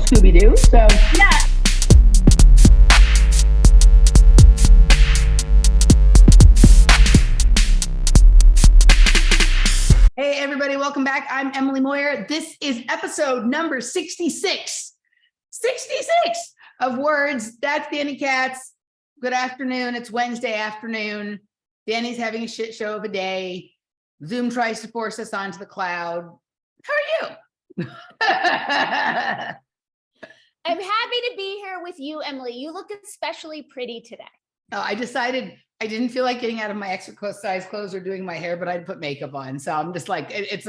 Scooby-Doo. So Yeah. hey, everybody, welcome back. I'm Emily Moyer. This is episode number 66. 66 of Words. That's Dani Katz. Good afternoon. It's Wednesday afternoon. Dani's having a shit show of a day. Zoom tries to force us onto the cloud. How are you? I'm happy to be here with you, Emily. You look especially pretty today. I decided I didn't feel like getting out of my exercise clothes or doing my hair, but I'd put makeup on. So I'm just like, it's,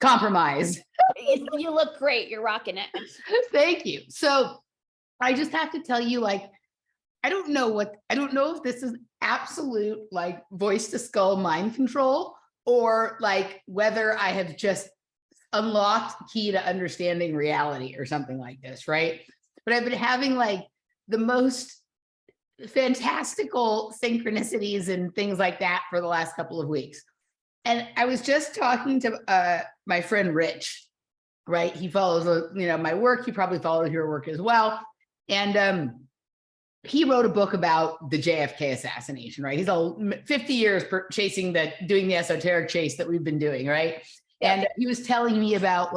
compromise. You look great. You're rocking it. Thank you. So I just have to tell you, I don't know if this is absolute voice to skull mind control or whether I have just unlocked key to understanding reality or something like this, right? But I've been having the most fantastical synchronicities and things like that for the last couple of weeks. And I was just talking to my friend Rich, right? He follows, my work. He probably follows your work as well. And he wrote a book about the JFK assassination, right? He's 50 years doing the esoteric chase that we've been doing, right? And he was telling me about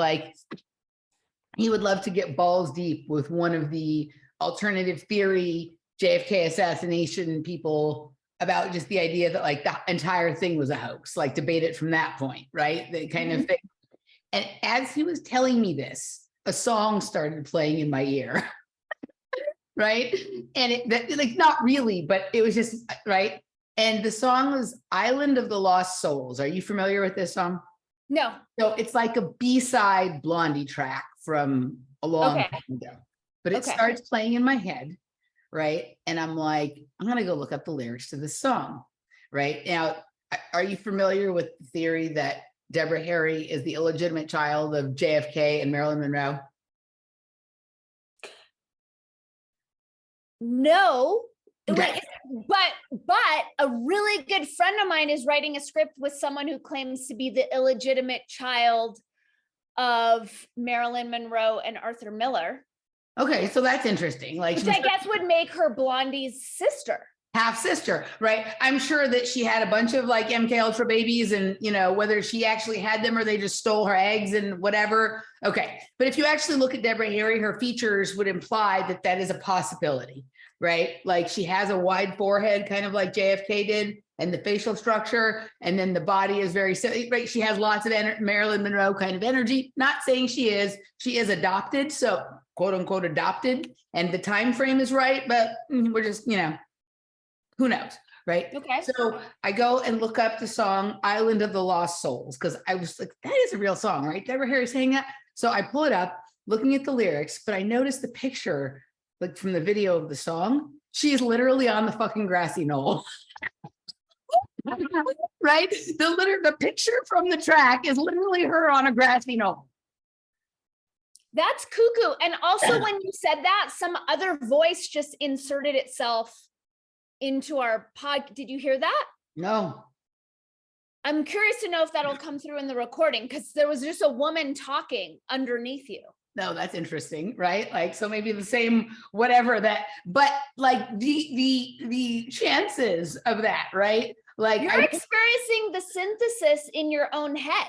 he would love to get balls deep with one of the alternative theory JFK assassination people about just the idea that the entire thing was a hoax, debate it from that point, right? The kind of thing. And as he was telling me this, a song started playing in my ear, right? And not really, but it was just, right? And the song was Island of the Lost Souls. Are you familiar with this song? No. So it's like a B-side Blondie track from a long time ago. But it starts playing in my head, right? And I'm like, I'm going to go look up the lyrics to this song, right? Now, are you familiar with the theory that Deborah Harry is the illegitimate child of JFK and Marilyn Monroe? No. Okay. But a really good friend of mine is writing a script with someone who claims to be the illegitimate child of Marilyn Monroe and Arthur Miller. Okay, so that's interesting. Which I guess would make her Blondie's sister. Half sister, right? I'm sure that she had a bunch of MK Ultra babies and, whether she actually had them or they just stole her eggs and whatever. Okay. But if you actually look at Deborah Harry, her features would imply that that is a possibility, right? She has a wide forehead, kind of like JFK did, and the facial structure. And then the body is very, right? She has lots of Marilyn Monroe kind of energy. Not saying she is adopted. So quote unquote adopted. And the time frame is right, but we're just, who knows, right? Okay. So I go and look up the song Island of the Lost Souls because I was like, that is a real song, right? Deborah Harry saying that. So I pull it up, looking at the lyrics, but I noticed the picture from the video of the song. She is literally on the fucking grassy knoll. Right? The picture from the track is literally her on a grassy knoll. That's cuckoo. And also when you said that, some other voice just inserted itself into our pod. Did you hear that? No. I'm curious to know if that'll come through in the recording because there was just a woman talking underneath you. No, that's interesting, right? So maybe the same whatever that, but the chances of that, right? You're experiencing the synthesis in your own head.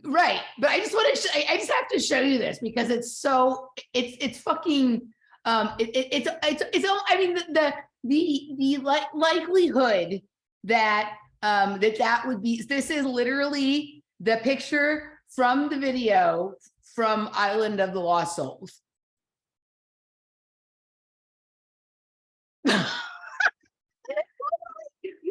Right. But I just want to I just have to show you this because it's fucking the likelihood that that would be, this is literally the picture from the video from Island of the Lost Souls.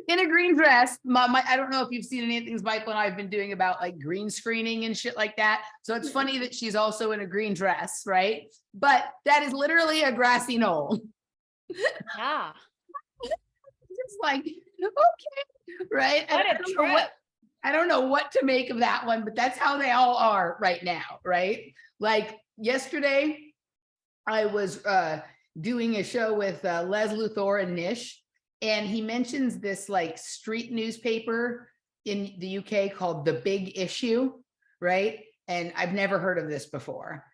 In a green dress. I don't know if you've seen any of the things Michael and I have been doing about green screening and shit like that. So it's funny that she's also in a green dress, right? But that is literally a grassy knoll. Yeah. Just okay, right? I don't know what to make of that one, but that's how they all are right now, right? Yesterday, I was doing a show with Les Luthor and Nish, and he mentions this street newspaper in the UK called The Big Issue, right? And I've never heard of this before.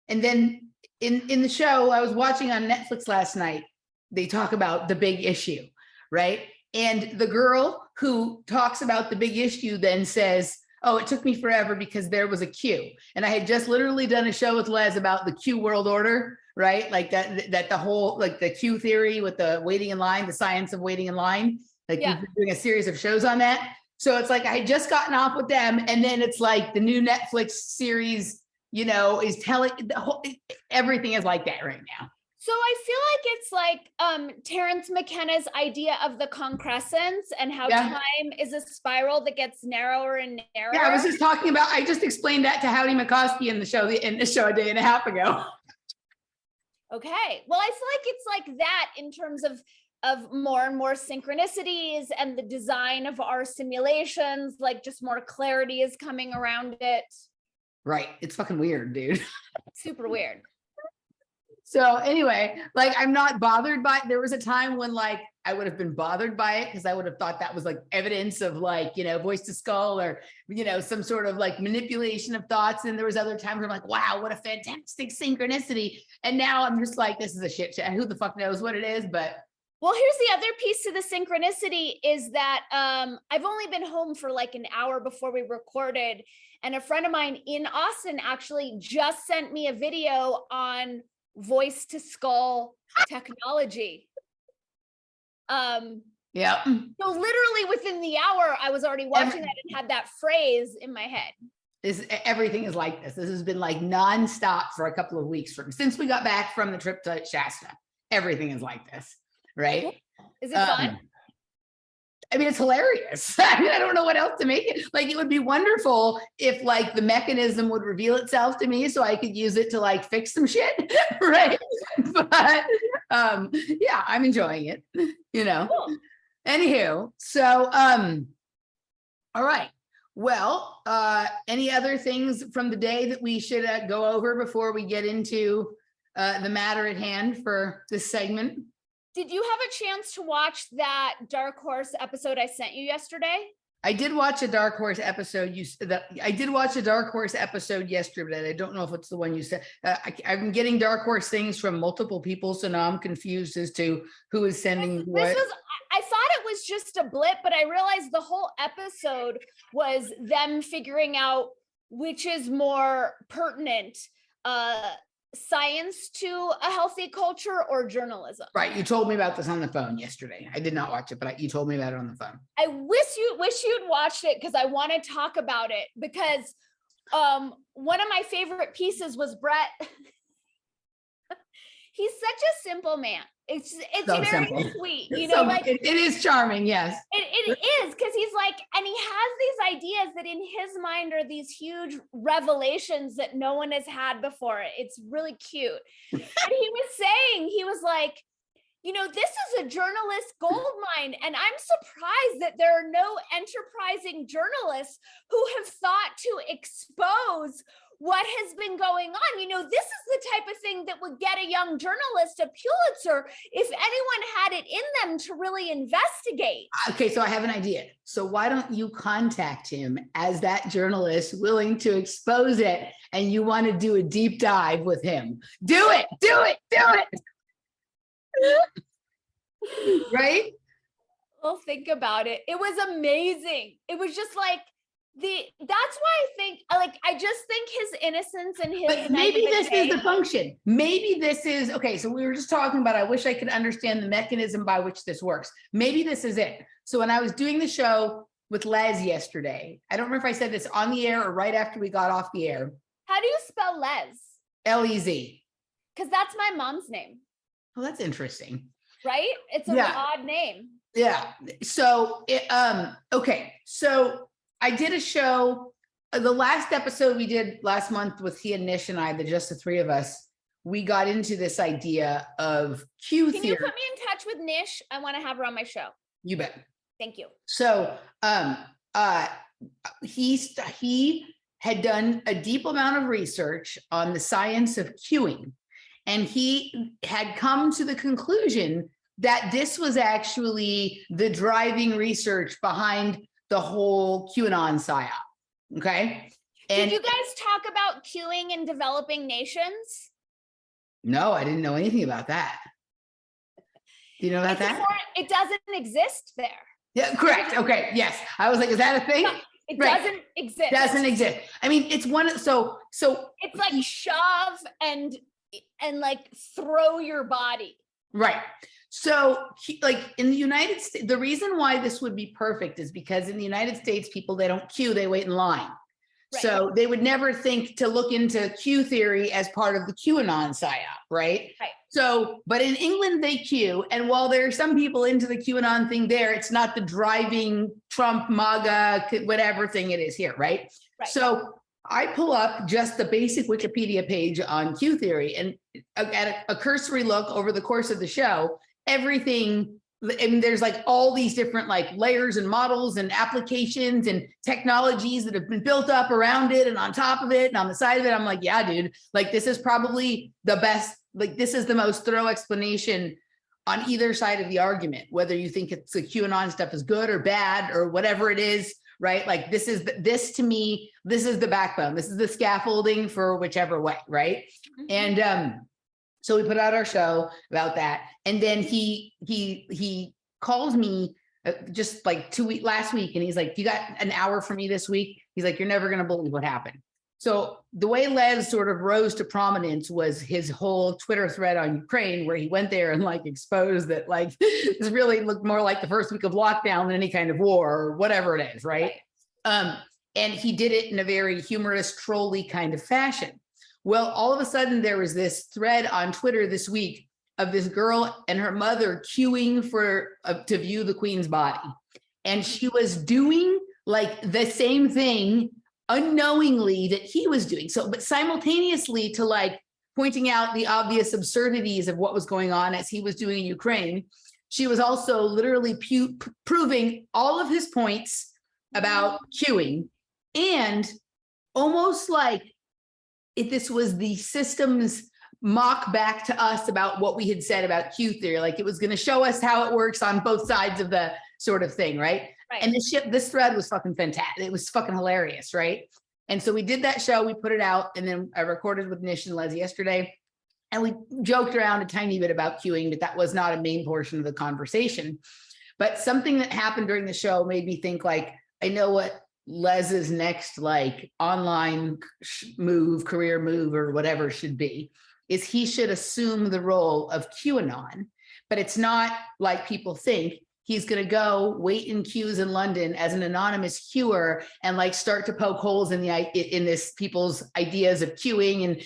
And then in the show I was watching on Netflix last night, they talk about the big issue, right? And the girl who talks about the big issue then says, oh, it took me forever because there was a queue. And I had just literally done a show with Les about the queue world order, right? Like that the whole, like the queue theory with the waiting in line, the science of waiting in line. Like we've been doing a series of shows on that. So it's like I had just gotten off with them. And then it's like the new Netflix series, you know, is telling the whole, everything is like that right now. So I feel like it's like Terence McKenna's idea of the concrescence and how time is a spiral that gets narrower and narrower. Yeah, I was just talking about, I just explained that to Howdy McCoskey in the show a day and a half ago. Okay. Well, I feel like it's like that in terms of more and more synchronicities and the design of our simulations, like just more clarity is coming around it. Right. It's fucking weird, dude. Super weird. So anyway, like I'm not bothered by it. There was a time when like I would have been bothered by it because I would have thought that was like evidence of like, you know, voice to skull or, you know, some sort of like manipulation of thoughts. And there was other times where I'm like, wow, what a fantastic synchronicity. And now I'm just like, this is a shit show. Who the fuck knows what it is, but. Well, here's the other piece to the synchronicity is that I've only been home for like an hour before we recorded. And a friend of mine in Austin actually just sent me a video on voice to skull technology. Yeah. So literally within the hour, I was already watching that and had that phrase in my head. Everything is like this. This has been like nonstop for a couple of weeks since we got back from the trip to Shasta. Everything is like this, right? Is it fun? I mean, it's hilarious. I mean, I don't know what else to make it. Like, it would be wonderful if like the mechanism would reveal itself to me so I could use it to like fix some shit, right? But yeah, I'm enjoying it, you know. Cool. Anywho, so all right. Well, any other things from the day that we should go over before we get into the matter at hand for this segment? Did you have a chance to watch that Dark Horse episode I sent you yesterday? I did watch a Dark Horse episode. I did watch a Dark Horse episode yesterday. I don't know if it's the one you said. I'm getting Dark Horse things from multiple people, so now I'm confused as to who is sending what. I thought it was just a blip, but I realized the whole episode was them figuring out which is more pertinent, science to a healthy culture or journalism. Right. You told me about this on the phone yesterday. I did not watch it, but you told me about it on the phone. I wish you'd watched it because I want to talk about it because one of my favorite pieces was Brett. He's such a simple man. It's so very simple. Sweet, you know, like it is charming. Yes, it is because he's like, and he has these ideas that in his mind are these huge revelations that no one has had before. It's really cute. And he was like, you know, this is a journalist gold mine, and I'm surprised that there are no enterprising journalists who have thought to expose what has been going on. You know, this is the type of thing that would get a young journalist a Pulitzer if anyone had it in them to really investigate. Okay, so I have an idea. So why don't you contact him as that journalist willing to expose it, and you want to do a deep dive with him? Do it. Right? Well, think about it. It was amazing. It was just like, that's why I just think his innocence and his, but maybe this is the function. Maybe this is, okay, so we were just talking about, I wish I could understand the mechanism by which this works. Maybe this is it. So when I was doing the show with Les yesterday, I don't remember if I said this on the air or right after we got off the air. How do you spell Les? L-E-Z. Because that's my mom's name. Oh, that's interesting. Right? It's an odd name. Yeah. So, okay. So I did a show, the last episode we did last month with he and Nish and I, just the three of us, we got into this idea of Q theory. Can you put me in touch with Nish? I want to have her on my show. You bet. Thank you. So he had done a deep amount of research on the science of queuing, and he had come to the conclusion that this was actually the driving research behind the whole QAnon psyop. Okay. And did you guys talk about queuing in developing nations? No, I didn't know anything about that. Do you know about that? It doesn't exist there. Yeah, correct. Okay, yes. I was like, is that a thing? It doesn't exist. Doesn't exist. I mean, it's one. So it's like shove and like throw your body. Right. So like in the United States, the reason why this would be perfect is because in the United States, people, they don't queue, they wait in line. Right. So they would never think to look into queue theory as part of the QAnon psyop, right? Right. So, but in England, they queue. And while there are some people into the QAnon thing there, it's not the driving Trump, MAGA, whatever thing it is here, right? Right. So I pull up just the basic Wikipedia page on Q theory, and at a cursory look over the course of the show, everything, I mean, there's like all these different like layers and models and applications and technologies that have been built up around it and on top of it and on the side of it. I'm like, yeah, dude, like this is probably the best, like this is the most thorough explanation on either side of the argument, whether you think it's the QAnon stuff is good or bad or whatever it is. Right? Like this to me, this is the backbone. This is the scaffolding for whichever way. Right. Mm-hmm. And so we put out our show about that. And then he calls me just like last week. And he's like, you got an hour for me this week? He's like, you're never going to believe what happened. So the way Les sort of rose to prominence was his whole Twitter thread on Ukraine, where he went there and like exposed that like this really looked more like the first week of lockdown than any kind of war or whatever it is, right? And he did it in a very humorous, trolly kind of fashion. Well, all of a sudden there was this thread on Twitter this week of this girl and her mother queuing for to view the Queen's body, and she was doing like the same thing unknowingly that he was doing. So, but simultaneously to like pointing out the obvious absurdities of what was going on as he was doing in Ukraine, she was also literally proving all of his points about queuing, and almost like if this was the system's mock back to us about what we had said about queue theory, like it was going to show us how it works on both sides of the sort of thing, right? Right. And this thread was fucking fantastic. It was fucking hilarious, right? And so we did that show, we put it out, and then I recorded with Nish and Les yesterday, and we joked around a tiny bit about queuing, but that was not a main portion of the conversation. But something that happened during the show made me think like, I know what Les's next like online move, career move, or whatever should be, is he should assume the role of QAnon, but it's not like people think. He's going to go wait in queues in London as an anonymous queuer and like start to poke holes in this people's ideas of queuing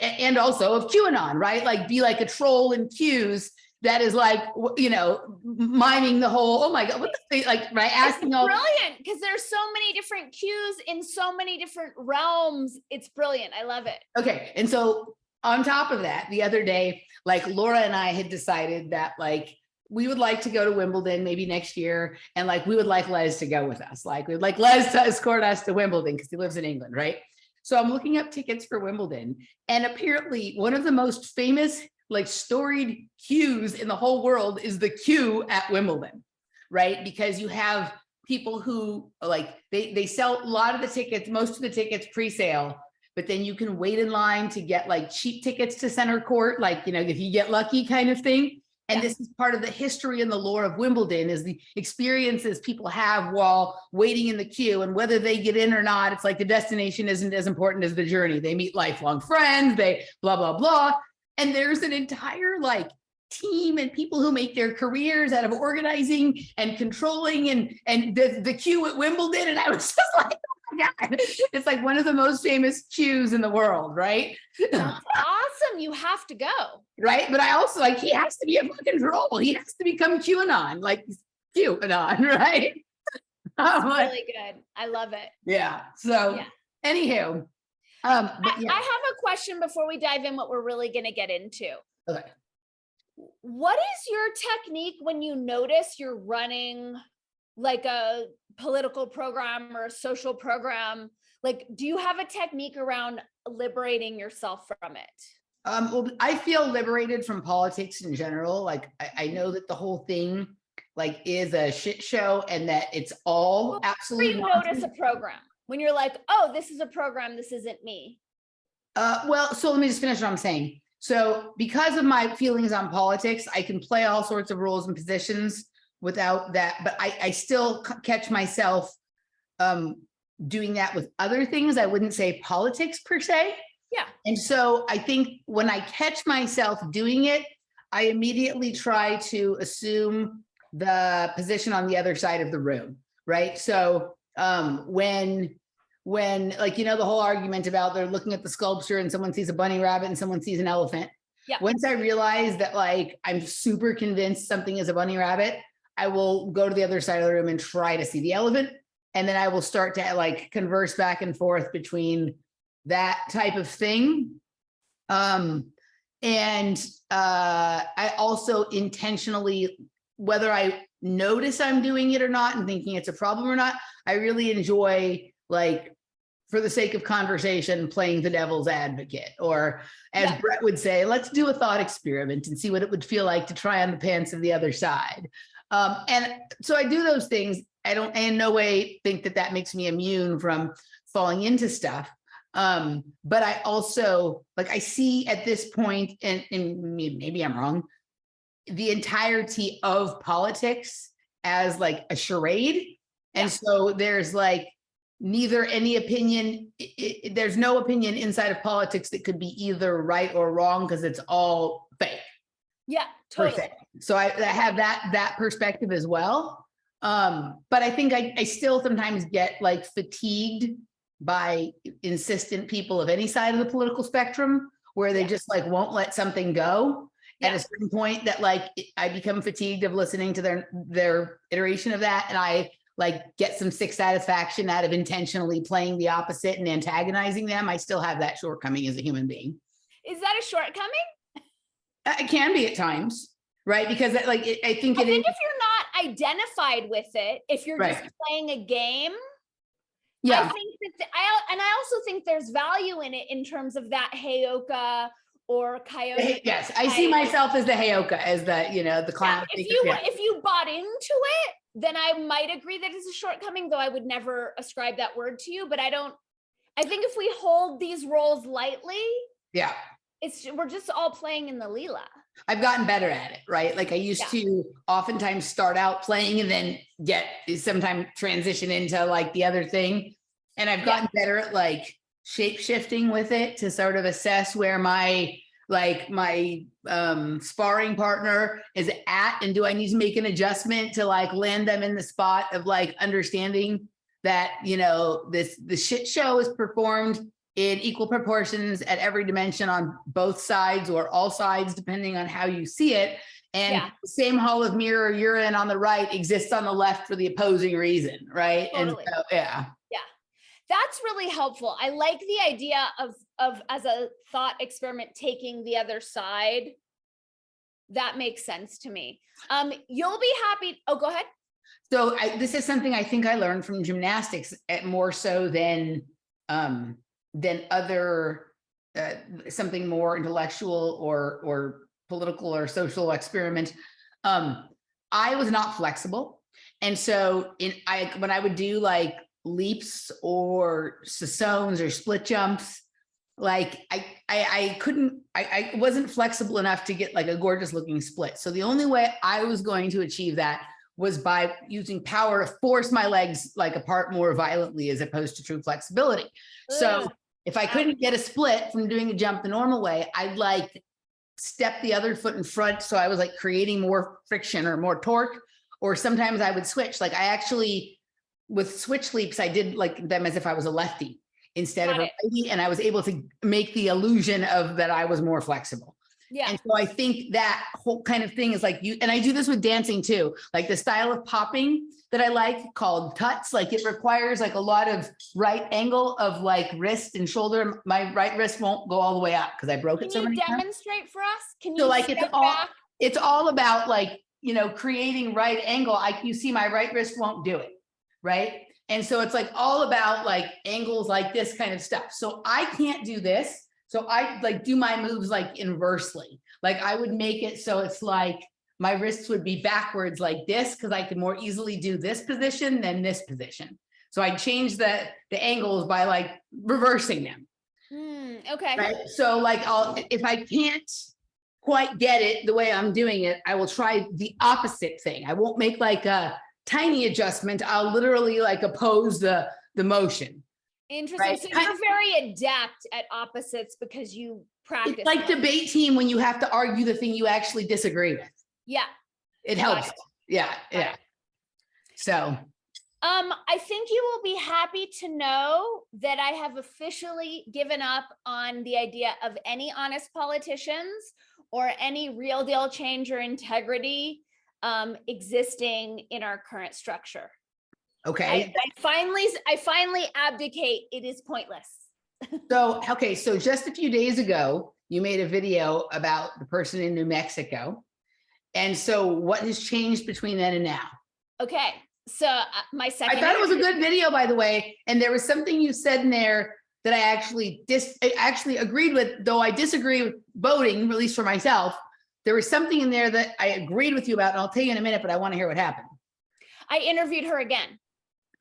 and also of QAnon, right? Like be like a troll in queues that is like, you know, miming the whole, oh my God, what the, like, right? Asking all. Brilliant, because there's so many different queues in so many different realms. It's brilliant. I love it. Okay. And so on top of that, the other day, like Laura and I had decided that like, we would like to go to Wimbledon maybe next year. And like, we would like Les to go with us. Like we'd like Les to escort us to Wimbledon because he lives in England, right? So I'm looking up tickets for Wimbledon. And apparently one of the most famous, like storied queues in the whole world is the queue at Wimbledon, right? Because you have people who like, they sell a lot of the tickets, most of the tickets pre-sale, but then you can wait in line to get like cheap tickets to center court, like, you know, if you get lucky kind of thing. And this is part of the history and the lore of Wimbledon, is the experiences people have while waiting in the queue, and whether they get in or not, it's like the destination isn't as important as the journey. They meet lifelong friends, they blah, blah, blah. And there's an entire like team and people who make their careers out of organizing and controlling and the queue at Wimbledon. And I was just like, oh my God, it's like one of the most famous queues in the world, right? That's awesome. You have to go. Right. But I also like, he has to be a fucking troll. He has to become QAnon, like QAnon, right? That's really good. I love it. Yeah. So anywho. I have a question before we dive in what we're really going to get into. Okay. What is your technique when you notice you're running like a political program or a social program? Like, do you have a technique around liberating yourself from it? Well, I feel liberated from politics in general. Like, I know that the whole thing like is a shit show and that it's all absolutely. You notice a program when you're like, oh, this is a program. This isn't me. Well, so let me just finish what I'm saying. So because of my feelings on politics, I can play all sorts of roles and positions without that, but I still catch myself doing that with other things. I wouldn't say politics per se. Yeah. And so I think when I catch myself doing it, I immediately try to assume the position on the other side of the room, right? So when like, you know, the whole argument about they're looking at the sculpture and someone sees a bunny rabbit and someone sees an elephant. Yeah. Once I realize that, like, I'm super convinced something is a bunny rabbit, I will go to the other side of the room and try to see the elephant. And then I will start to like converse back and forth between that type of thing. I also intentionally, whether I notice I'm doing it or not and thinking it's a problem or not, I really enjoy, like, for the sake of conversation, playing the devil's advocate, or as Brett would say, let's do a thought experiment and see what it would feel like to try on the pants of the other side. And so I do those things. I don't in no way think that that makes me immune from falling into stuff. But I also, like, I see at this point, and maybe I'm wrong, the entirety of politics as like a charade. And so there's like neither any opinion, there's no opinion inside of politics that could be either right or wrong, because it's all fake. Yeah, totally. So I have that perspective as well. But I think I still sometimes get like fatigued by insistent people of any side of the political spectrum, where they just like won't let something go at a certain point, that like I become fatigued of listening to their iteration of that. And I like get some sick satisfaction out of intentionally playing the opposite and antagonizing them. I still have that shortcoming as a human being. Is that a shortcoming? It can be at times, right? Because like I think if you're not identified with it, if you're just playing a game, yeah. I think that I also think there's value in it in terms of that Heyoka or Coyote. Yes, I see myself as the Heyoka, as the, you know, the clown. If you bought into it, then I might agree that it's a shortcoming, though I would never ascribe that word to you. But I think if we hold these roles lightly, we're just all playing in the Leela. I've gotten better at it, right? Like I used to oftentimes start out playing and then sometimes transition into like the other thing. And I've gotten better at like shape shifting with it to sort of assess where my sparring partner is at, and do I need to make an adjustment to like land them in the spot of like understanding that, you know, the shit show is performed in equal proportions at every dimension on both sides, or all sides, depending on how you see it. And the same hall of mirror you're in on the right exists on the left for the opposing reason, right? Totally. And so, that's really helpful. I like the idea of as a thought experiment, taking the other side. That makes sense to me. You'll be happy. Oh, go ahead. So this is something I think I learned from gymnastics, more so than other something more intellectual or political or social experiment. I was not flexible, and so when I would do like leaps or sessones or split jumps, like I wasn't flexible enough to get like a gorgeous looking split. So the only way I was going to achieve that was by using power to force my legs like apart more violently, as opposed to true flexibility. So if I couldn't get a split from doing a jump the normal way, I'd like step the other foot in front. So I was like creating more friction or more torque, or sometimes I would switch. Like I actually, with switch leaps, I did like them as if I was a lefty instead of a righty, and I was able to make the illusion of that I was more flexible. Yeah. And so I think that whole kind of thing is like and I do this with dancing too, like the style of popping that I like called tuts. Like it requires like a lot of right angle of like wrist and shoulder. My right wrist won't go all the way up because I broke it so many times. Can you demonstrate for us? Can you so like it's all about like, you know, creating right angle. You see my right wrist won't do it, right? And so it's like all about like angles like this kind of stuff. So I can't do this. So I like do my moves like inversely. Like I would make it so it's like my wrists would be backwards like this, because I could more easily do this position than this position. So I change the angles by like reversing them. Okay. Right. So like if I can't quite get it the way I'm doing it, I will try the opposite thing. I won't make like a tiny adjustment. I'll literally like oppose the motion. Interesting. Right. So you're very adept at opposites because you practice. It's like debate team when you have to argue the thing you actually disagree with. Yeah. It helps. Yeah. Yeah. So I think you will be happy to know that I have officially given up on the idea of any honest politicians or any real deal change or integrity existing in our current structure. okay. I finally abdicate. It is pointless. So, okay. So just a few days ago, you made a video about the person in New Mexico. And so what has changed between then and now? Okay. So my second, I thought it was a good video, by the way. And there was something you said in there that I actually agreed with, though I disagree with voting, at least for myself. There was something in there that I agreed with you about, and I'll tell you in a minute, but I want to hear what happened. I interviewed her again.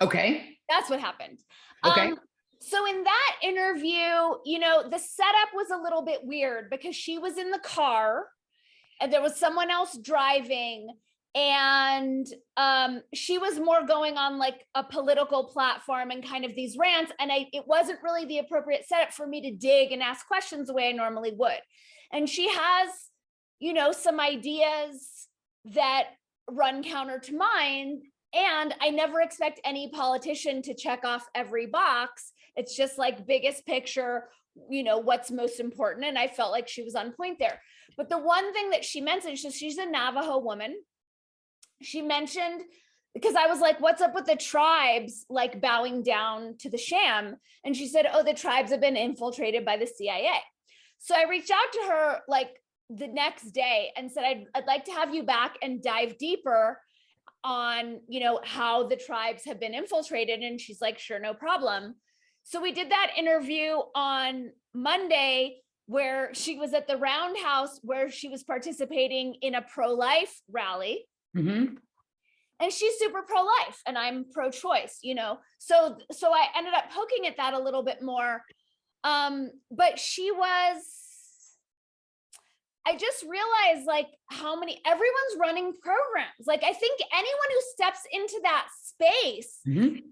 Okay. That's what happened. Okay. So in that interview, you know, the setup was a little bit weird because she was in the car and there was someone else driving, and she was more going on like a political platform and kind of these rants, and it wasn't really the appropriate setup for me to dig and ask questions the way I normally would. And she has, you know, some ideas that run counter to mine, and I never expect any politician to check off every box. It's just like biggest picture, you know, what's most important, and I felt like she was on point there. But the one thing that she mentioned, so she's a Navajo woman. She mentioned, because I was like, what's up with the tribes like bowing down to the sham? And she said, oh, the tribes have been infiltrated by the CIA. So I reached out to her like the next day and said, I'd like to have you back and dive deeper on, you know, how the tribes have been infiltrated. And she's like, sure, no problem. So we did that interview on Monday, where she was at the Roundhouse, where she was participating in a pro-life rally. Mm-hmm. And she's super pro-life and I'm pro-choice, you know? So I ended up poking at that a little bit more. But I just realized like how everyone's running programs. Like I think anyone who steps into that space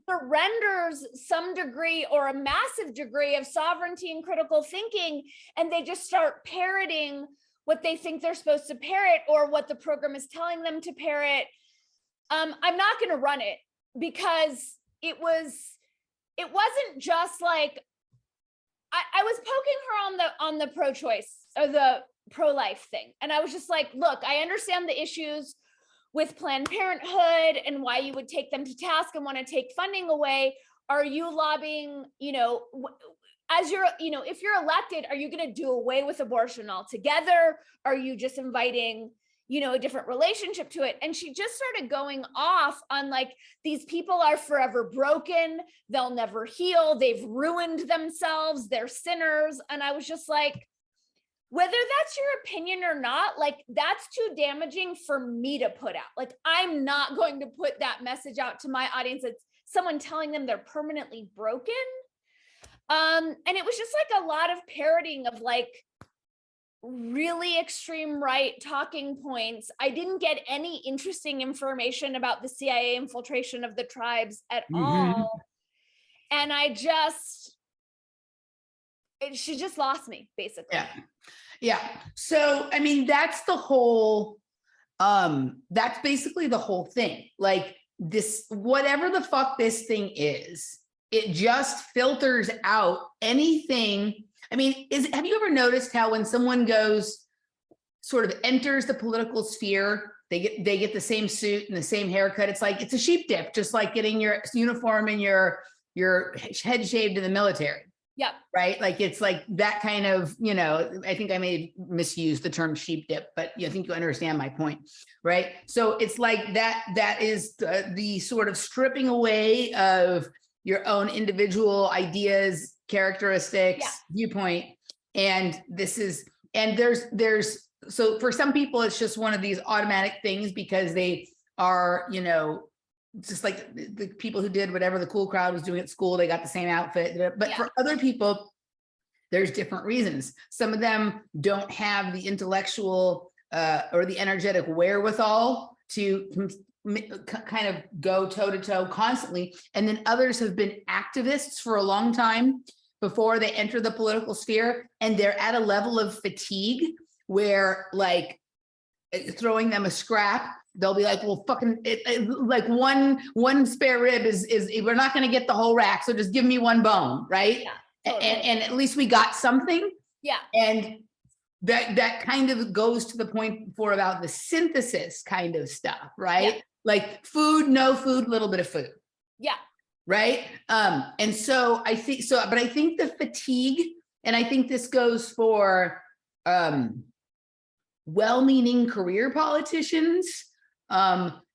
surrenders some degree or a massive degree of sovereignty and critical thinking, and they just start parroting what they think they're supposed to parrot or what the program is telling them to parrot. I'm not going to run it because it wasn't just like, I was poking her on the pro-choice or the pro-life thing. And I was just like, look, I understand the issues with Planned Parenthood and why you would take them to task and want to take funding away. Are you lobbying, you know, as you're, you know, if you're elected, are you going to do away with abortion altogether? Are you just inviting, you know, a different relationship to it? And she just started going off on like, these people are forever broken. They'll never heal. They've ruined themselves. They're sinners. And I was just like, whether that's your opinion or not, like that's too damaging for me to put out. Like, I'm not going to put that message out to my audience. It's someone telling them they're permanently broken. And it was just like a lot of parroting of like really extreme right talking points. I didn't get any interesting information about the CIA infiltration of the tribes at all. And she just lost me basically. Yeah. Yeah. So, I mean, that's the whole, that's basically the whole thing. Like this, whatever the fuck this thing is, it just filters out anything. I mean, have you ever noticed how when someone goes, sort of enters the political sphere, they get the same suit and the same haircut? It's like, it's a sheep dip, just like getting your uniform and your head shaved in the military. Yep. Right. Like, it's like that kind of, you know, I think I may misuse the term sheep dip, but I think you understand my point. Right. So it's like that is the sort of stripping away of your own individual ideas, characteristics, viewpoint. And there's so for some people, it's just one of these automatic things because they are, you know, just like the people who did whatever the cool crowd was doing at school, they got the same outfit. But for other people, There's different reasons. Some of them don't have the intellectual or the energetic wherewithal to kind of go toe to toe constantly. And then others have been activists for a long time before they enter the political sphere. And they're at a level of fatigue where, like, throwing them a scrap, they'll be like, well, fucking like one spare rib is we're not going to get the whole rack. So just give me one bone. Right. Yeah, totally. And at least we got something. Yeah. And that kind of goes to the point before about the synthesis kind of stuff, right? Yeah. Like food, no food, little bit of food. Yeah. Right. And so I think so, but I think the fatigue, and I think this goes for well-meaning career politicians,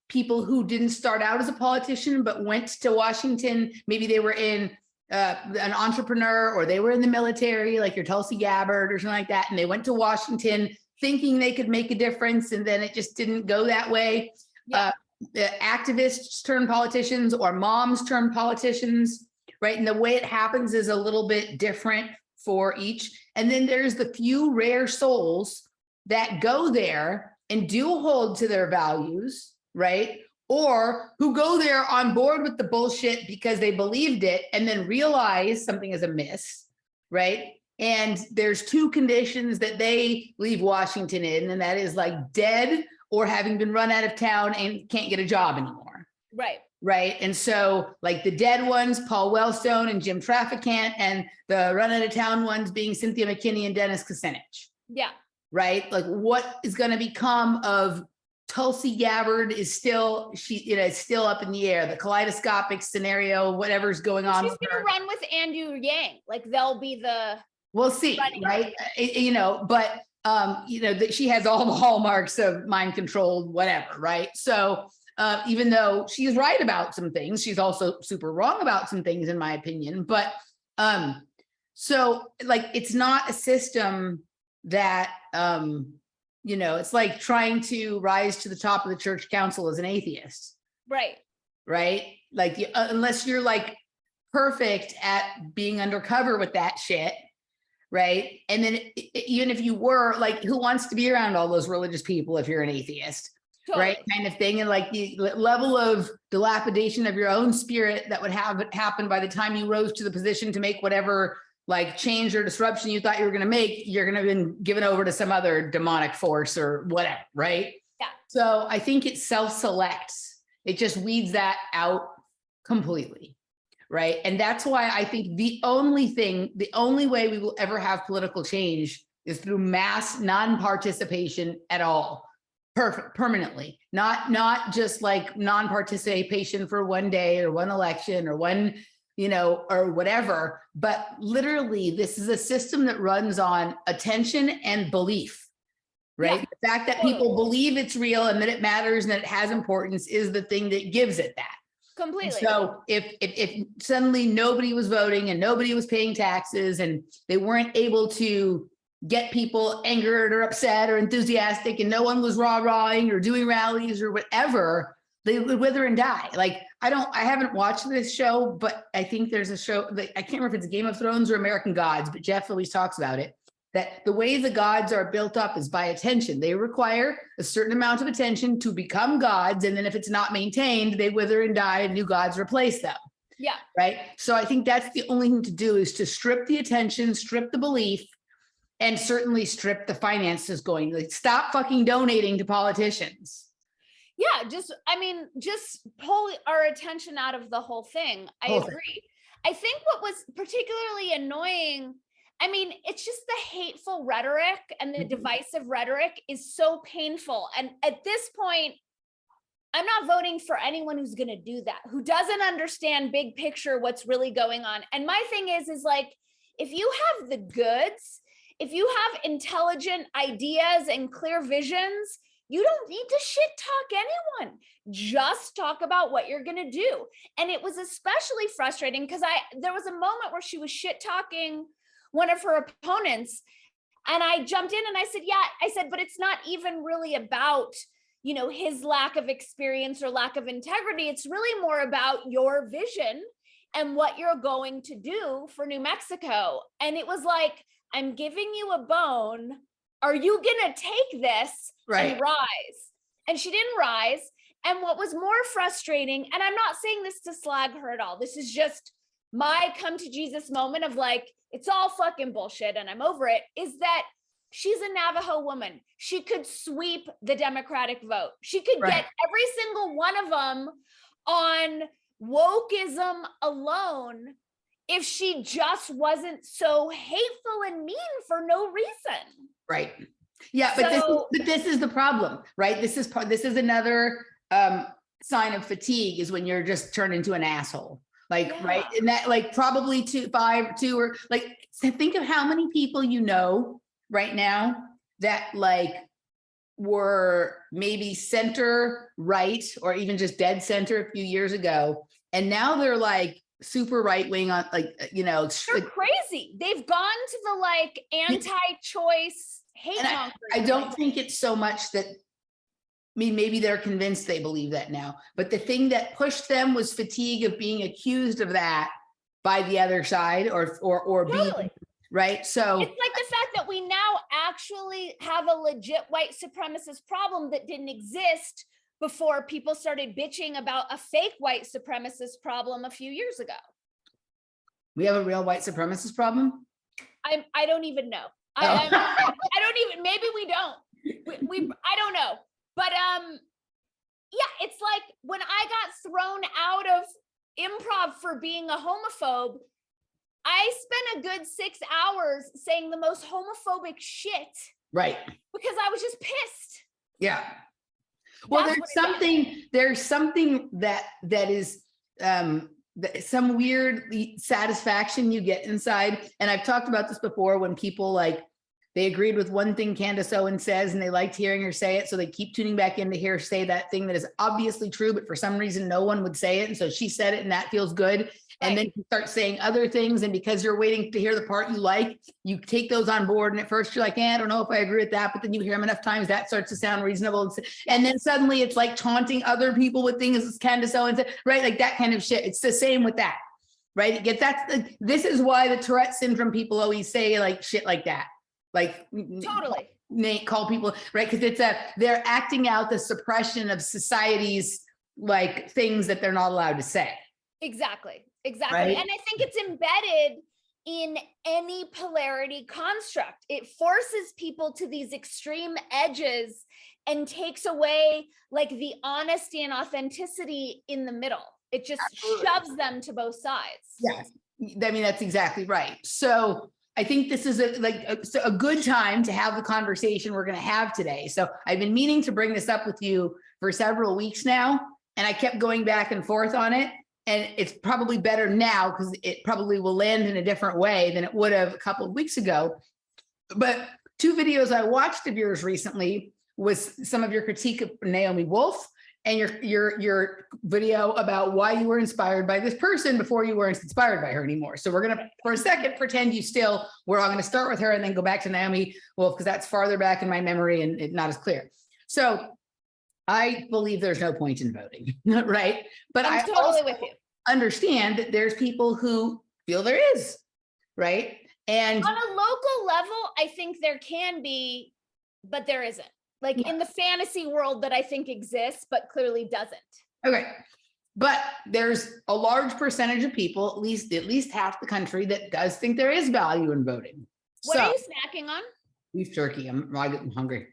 people who didn't start out as a politician, but went to Washington. Maybe they were in an entrepreneur, or they were in the military, like your Tulsi Gabbard or something like that. And they went to Washington thinking they could make a difference. And then it just didn't go that way. Yeah. Activists turn politicians, or moms turn politicians, right? And the way it happens is a little bit different for each. And then there's the few rare souls that go there and do hold to their values, right? Or who go there on board with the bullshit because they believed it and then realize something is amiss, right? And there's two conditions that they leave Washington in, and that is like dead or having been run out of town and can't get a job anymore. Right. Right. And so like the dead ones, Paul Wellstone and Jim Traficant, and the run out of town ones being Cynthia McKinney and Dennis Kucinich. Yeah. Right. Like what is going to become of Tulsi Gabbard is still, still up in the air. The kaleidoscopic scenario, whatever's going on. She's going to run with Andrew Yang. Like they'll be the. We'll see. Right. But that she has all the hallmarks of mind controlled, whatever. Right. So even though she's right about some things, she's also super wrong about some things, in my opinion. But so like, it's not a system that, it's like trying to rise to the top of the church council as an atheist. Right. Right. Like unless you're like perfect at being undercover with that shit. Right. And then even if you were, like, who wants to be around all those religious people if you're an atheist? Totally. Right. Kind of thing. And like the level of dilapidation of your own spirit that would have happen by the time you rose to the position to make whatever like change or disruption you thought you were going to make, you're going to have been given over to some other demonic force or whatever. Right. Yeah. So I think it self-selects. It just weeds that out completely. Right. And that's why I think the only way we will ever have political change is through mass non-participation at all. Permanently, not just like non-participation for one day or one election or one, or whatever, but literally this is a system that runs on attention and belief, right? Yeah. The fact that people believe it's real and that it matters and that it has importance is the thing that gives it that. Completely. And so if suddenly nobody was voting and nobody was paying taxes and they weren't able to get people angered or upset or enthusiastic and no one was rah-rahing or doing rallies or whatever, they would wither and die. Like, I haven't watched this show, but I think there's a show that I can't remember if it's Game of Thrones or American Gods, but Jeff always talks about it, that the way the gods are built up is by attention. They require a certain amount of attention to become gods. And then if it's not maintained, they wither and die and new gods replace them. Yeah. Right. So I think that's the only thing to do is to strip the attention, strip the belief, and certainly strip the finances going. Like, stop fucking donating to politicians. Yeah, just pull our attention out of the whole thing. I agree. I think what was particularly annoying, it's just the hateful rhetoric and the divisive rhetoric is so painful. And at this point, I'm not voting for anyone who's going to do that, who doesn't understand big picture, what's really going on. And my thing is like, if you have the goods, if you have intelligent ideas and clear visions, you don't need to shit talk anyone. Just talk about what you're going to do. And it was especially frustrating because there was a moment where she was shit talking one of her opponents. And I jumped in and I said, but it's not even really about, his lack of experience or lack of integrity. It's really more about your vision and what you're going to do for New Mexico. And it was like, I'm giving you a bone. Are you going to take this and rise? And she didn't rise. And what was more frustrating, and I'm not saying this to slag her at all, this is just my come to Jesus moment of like, it's all fucking bullshit and I'm over it, is that she's a Navajo woman. She could sweep the Democratic vote. She could get every single one of them on wokeism alone if she just wasn't so hateful and mean for no reason. Right. Yeah, but this is the problem, right? This is another sign of fatigue, is when you're just turned into an asshole. Like, right. And that, like, probably two or like, think of how many people you know right now that like were maybe center right, or even just dead center a few years ago. And now they're like super right wing on, like, you know, they're crazy. They've gone to the like anti-choice hate mongering. I don't think it's so much that, I mean, maybe they're convinced they believe that now, but the thing that pushed them was fatigue of being accused of that by the other side, or totally. being right. So it's like the fact that we now actually have a legit white supremacist problem that didn't exist before people started bitching about a fake white supremacist problem a few years ago. We have a real white supremacist problem? I don't even know. I don't even, maybe we don't. We I don't know. But yeah, it's like when I got thrown out of improv for being a homophobe, I spent a good 6 hours saying the most homophobic shit. Right. Because I was just pissed. Yeah. Well, there's something that is some weird satisfaction you get inside. And I've talked about this before, when people like, they agreed with one thing Candace Owen says, and they liked hearing her say it. So they keep tuning back in to hear her say that thing that is obviously true, but for some reason, no one would say it. And so she said it, and that feels good. And then you start saying other things. And because you're waiting to hear the part you like, you take those on board. And at first you're like, I don't know if I agree with that. But then you hear them enough times, that starts to sound reasonable. And then suddenly it's like taunting other people with things Candace Owen said, right? Like that kind of shit. It's the same with that, right? This is why the Tourette syndrome people always say like shit like that. Like totally call people, right? Because they're acting out the suppression of society's like things that they're not allowed to say. Exactly. Right? And I think it's embedded in any polarity construct. It forces people to these extreme edges and takes away like the honesty and authenticity in the middle. It just shoves them to both sides. Yes. I mean, that's exactly right. So I think this is a good time to have the conversation we're going to have today. So I've been meaning to bring this up with you for several weeks now, and I kept going back and forth on it. And it's probably better now because it probably will land in a different way than it would have a couple of weeks ago. But 2 videos I watched of yours recently was some of your critique of Naomi Wolf, and your video about why you were inspired by this person before you weren't inspired by her anymore. So we're going to, for a second, pretend I'm going to start with her and then go back to Naomi Wolf, because that's farther back in my memory and it's not as clear. So I believe there's no point in voting, right? But I'm totally with you. Understand that there's people who feel there is, right? And on a local level, I think there can be, but there isn't. Like in the fantasy world that I think exists, but clearly doesn't. Okay. But there's a large percentage of people, at least half the country, that does think there is value in voting. What are you snacking on? Beef jerky. I'm hungry.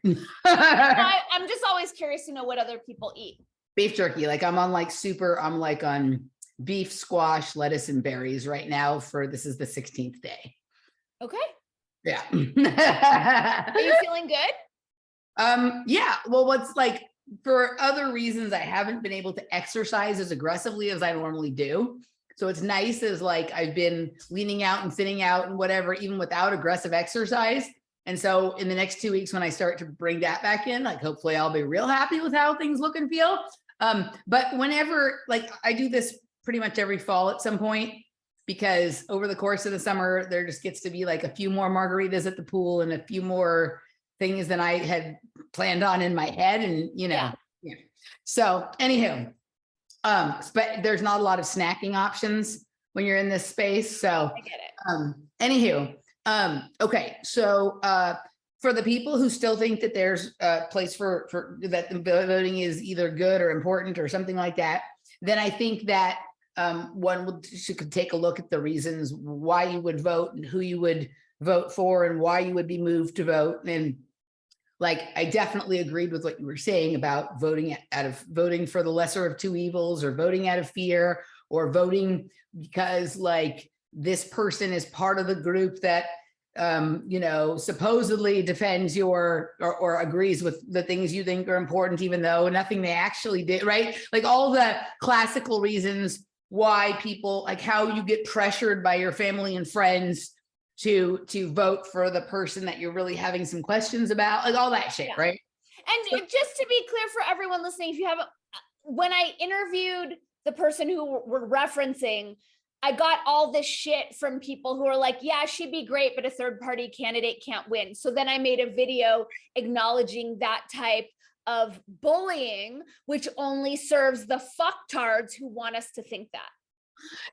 I'm just always curious to know what other people eat. Beef jerky. Like I'm on beef, squash, lettuce, and berries right now this is the 16th day. Okay. Yeah. Are you feeling good? Yeah. Well, what's like, for other reasons, I haven't been able to exercise as aggressively as I normally do. So it's nice as like, I've been leaning out and thinning out and whatever, even without aggressive exercise. And so in the next 2 weeks, when I start to bring that back in, like, hopefully I'll be real happy with how things look and feel. But whenever, like, I do this pretty much every fall at some point, because over the course of the summer, there just gets to be like a few more margaritas at the pool and a few more things than I had planned on in my head. And, yeah. So anywho, but there's not a lot of snacking options. when you're in this space. So I get it. Anywho, okay. So for the people who still think that there's a place for that the voting is either good or important or something like that, then I think that one could take a look at the reasons why you would vote and who you would vote for and why you would be moved to vote. And like, I definitely agreed with what you were saying about voting for the lesser of two evils, or voting out of fear, or voting because like this person is part of the group that you know, supposedly defends your or agrees with the things you think are important, even though nothing they actually did, right? Like all the classical reasons why people, like how you get pressured by your family and friends to vote for the person that you're really having some questions about, like all that shit, Yeah. right? And just to be clear for everyone listening, if you haven't, when I interviewed the person who we're referencing, I got all this shit from people who are like, yeah, she'd be great, but a third party candidate can't win. So then I made a video acknowledging that type of bullying, which only serves the fucktards who want us to think that.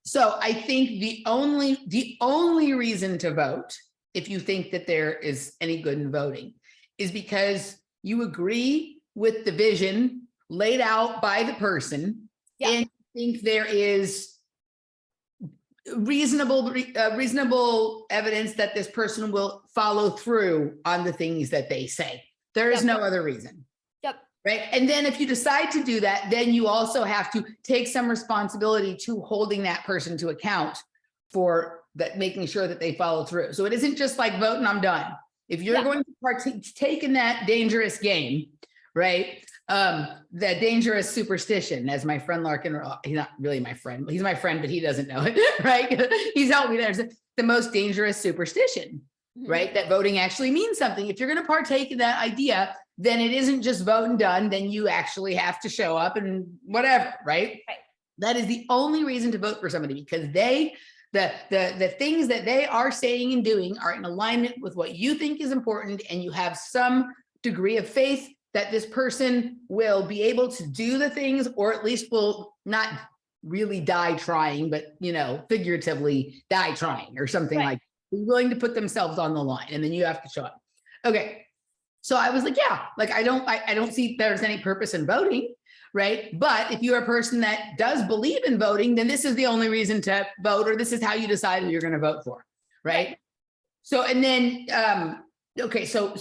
So I think the only reason to vote, if you think that there is any good in voting, is because you agree with the vision laid out by the person, and think there is reasonable evidence that this person will follow through on the things that they say. There is no other reason. Right. And then if you decide to do that, then you also have to take some responsibility to holding that person to account for that, making sure that they follow through. So it isn't just like vote and I'm done. If you're going to partake in that dangerous game, right? That dangerous superstition, as my friend Larkin, he's not really my friend, he's my friend, but he doesn't know it, right? He's helped me there. It's the most dangerous superstition, right? That voting actually means something. If you're going to partake in that idea, then it isn't just vote and done. Then you actually have to show up and whatever, right? That is the only reason to vote for somebody, because the things that they are saying and doing are in alignment with what you think is important, and you have some degree of faith that this person will be able to do the things, or at least will not really die trying, but you know, figuratively die trying or something like that. Be willing to put themselves on the line, and then you have to show up. Okay. So I was like, yeah, like I don't see there's any purpose in voting, right? But if you're a person that does believe in voting, then this is the only reason to vote, or this is how you decide who you're going to vote for, right? So, and then, okay, so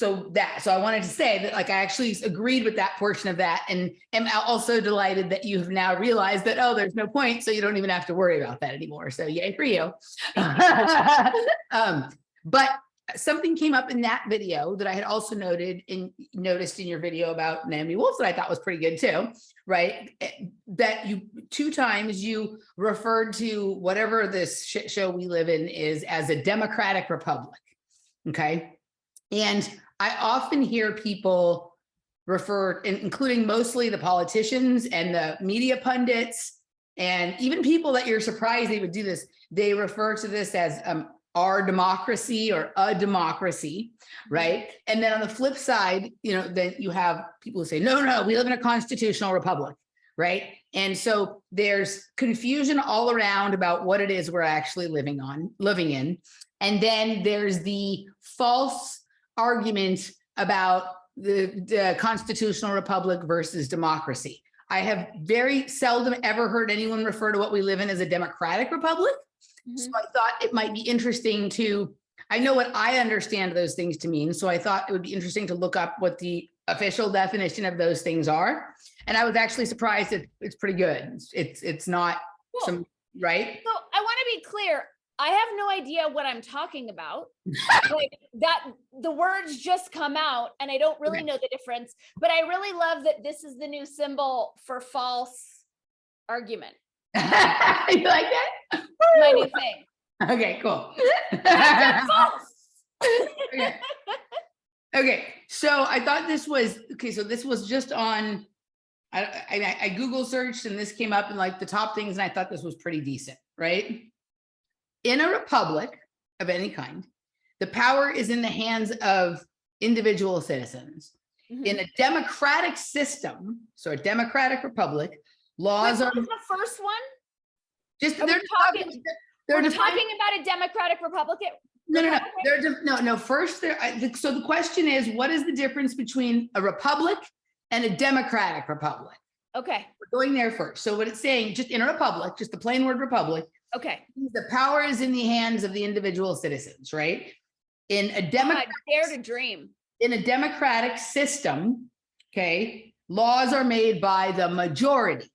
I wanted to say that, like, I actually agreed with that portion of that, and am also delighted that you have now realized that, oh, there's no point, so you don't even have to worry about that anymore. So yay for you. But something came up in that video that I had also noticed in your video about Naomi Wolf that I thought was pretty good too, right? That you 2 times you referred to whatever this shit show we live in is as a democratic republic, okay? And I often hear people refer, including mostly the politicians and the media pundits, and even people that you're surprised they would do this, they refer to this as our democracy or a democracy, right? And then on the flip side, you know, then you have people who say, no, we live in a constitutional republic, right? And so there's confusion all around about what it is we're actually living in. And then there's the false argument about the constitutional republic versus democracy. I have very seldom ever heard anyone refer to what we live in as a democratic republic. So I thought it might be interesting I know what I understand those things to mean. So I thought it would be interesting to look up what the official definition of those things are. And I was actually surprised it's pretty good. It's not right? So I want to be clear. I have no idea what I'm talking about. Like that, the words just come out and I don't really know the difference, but I really love that this is the new symbol for false argument. You like that? My new thing. Okay, cool. Okay, so I thought this was, so this was just on, I Google searched and this came up in like the top things, and I thought this was pretty decent, right? In a republic of any kind, the power is in the hands of individual citizens. In a democratic system, so a democratic republic, laws are the first one. Just Are we they're talking- they're We're defining- talking about a Democratic Republican. no. No. First, so the question is, what is the difference between a republic and a democratic republic? Okay. We're going there first. So what it's saying, just in a republic, just the plain word republic, Okay. the power is in the hands of the individual citizens, right? In a God, dare to dream. in a democratic system, okay, laws are made by the majority.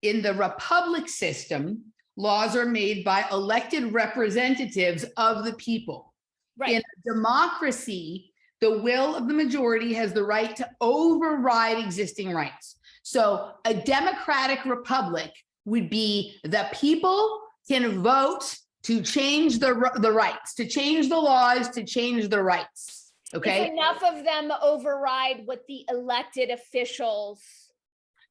In the republic system, laws are made by elected representatives of the people. Right. In a democracy, the will of the majority has the right to override existing rights. So a democratic republic would be the people can vote to change the rights, to change the laws, to change the rights. Okay. If enough of them override what the elected officials.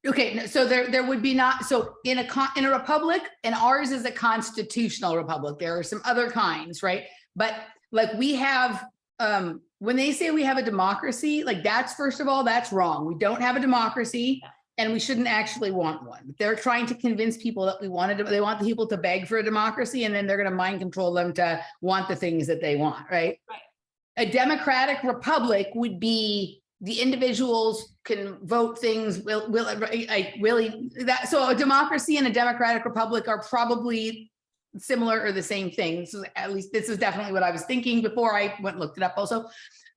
Okay, so there would be not, so in a republic, and ours is a constitutional republic. There are some other kinds, right? But like we have, when they say we have a democracy, like that's, first of all, that's wrong. We don't have a democracy. And we shouldn't actually want one. They're trying to convince people that they want the people to beg for a democracy, and then they're going to mind control them to want the things that they want, right? Right. A democratic republic would be the individuals can vote things so a democracy and a democratic republic are probably similar or the same thing. So at least this is definitely what I was thinking before I went and looked it up. Also,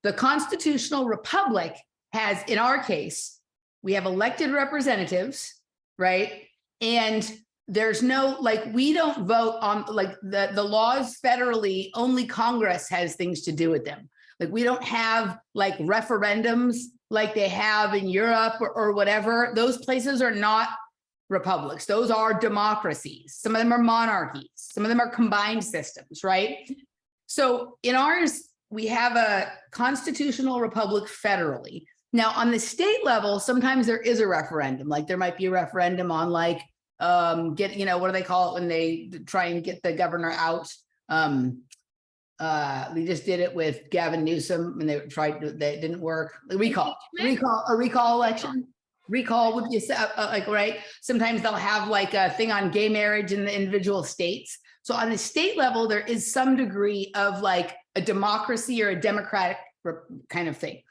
the constitutional republic has, in our case, we have elected representatives, right? And there's no, like, we don't vote on, like, the laws federally, only Congress has things to do with them. Like, we don't have like referendums like they have in Europe or whatever. Those places are not republics. Those are democracies. Some of them are monarchies. Some of them are combined systems, right? So in ours, we have a constitutional republic federally. Now, on the state level, sometimes there is a referendum. Like there might be a referendum on like, what do they call it when they try and get the governor out? They just did it with Gavin Newsom and they tried to, that didn't work. A recall election. Recall would be like, right? Sometimes they'll have like a thing on gay marriage in the individual states. So on the state level, there is some degree of like a democracy or a democratic kind of thing.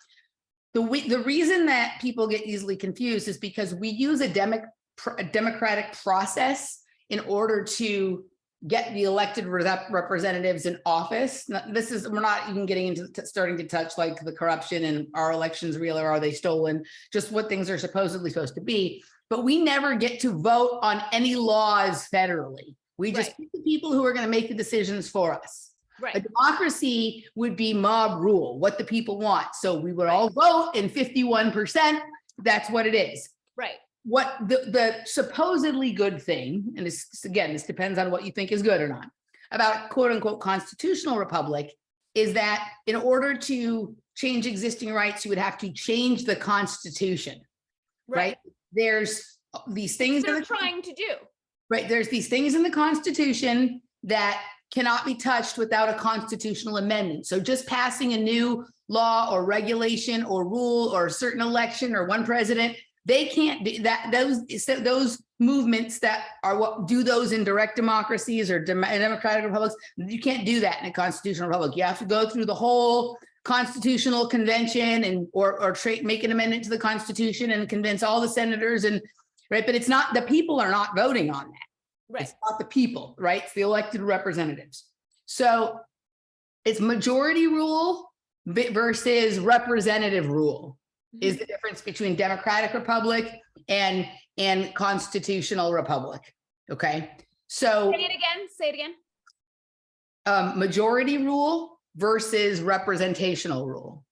The reason that people get easily confused is because we use a democratic process in order to get the elected representatives in office. We're not even getting into starting to touch like the corruption and are elections real or are they stolen, just what things are supposedly supposed to be. But we never get to vote on any laws federally. We just pick the people who are going to make the decisions for us. Right. A democracy would be mob rule, what the people want. So we would all vote and 51%, that's what it is. Right. What the supposedly good thing, and this depends on what you think is good or not, about quote unquote constitutional republic is that in order to change existing rights, you would have to change the Constitution, right? There's these things they're trying to do. Right. There's these things in the Constitution that cannot be touched without a constitutional amendment. So just passing a new law or regulation or rule or a certain election or one president, they can't do that. Those movements that are what do those in direct democracies or democratic republics, you can't do that in a constitutional republic. You have to go through the whole constitutional convention and or make an amendment to the Constitution and convince all the senators and right. But it's not, the people are not voting on that. Right. It's not the people, right? It's the elected representatives. So it's majority rule versus representative rule is the difference between democratic republic and constitutional republic. Okay. So say it again. Majority rule versus representational rule.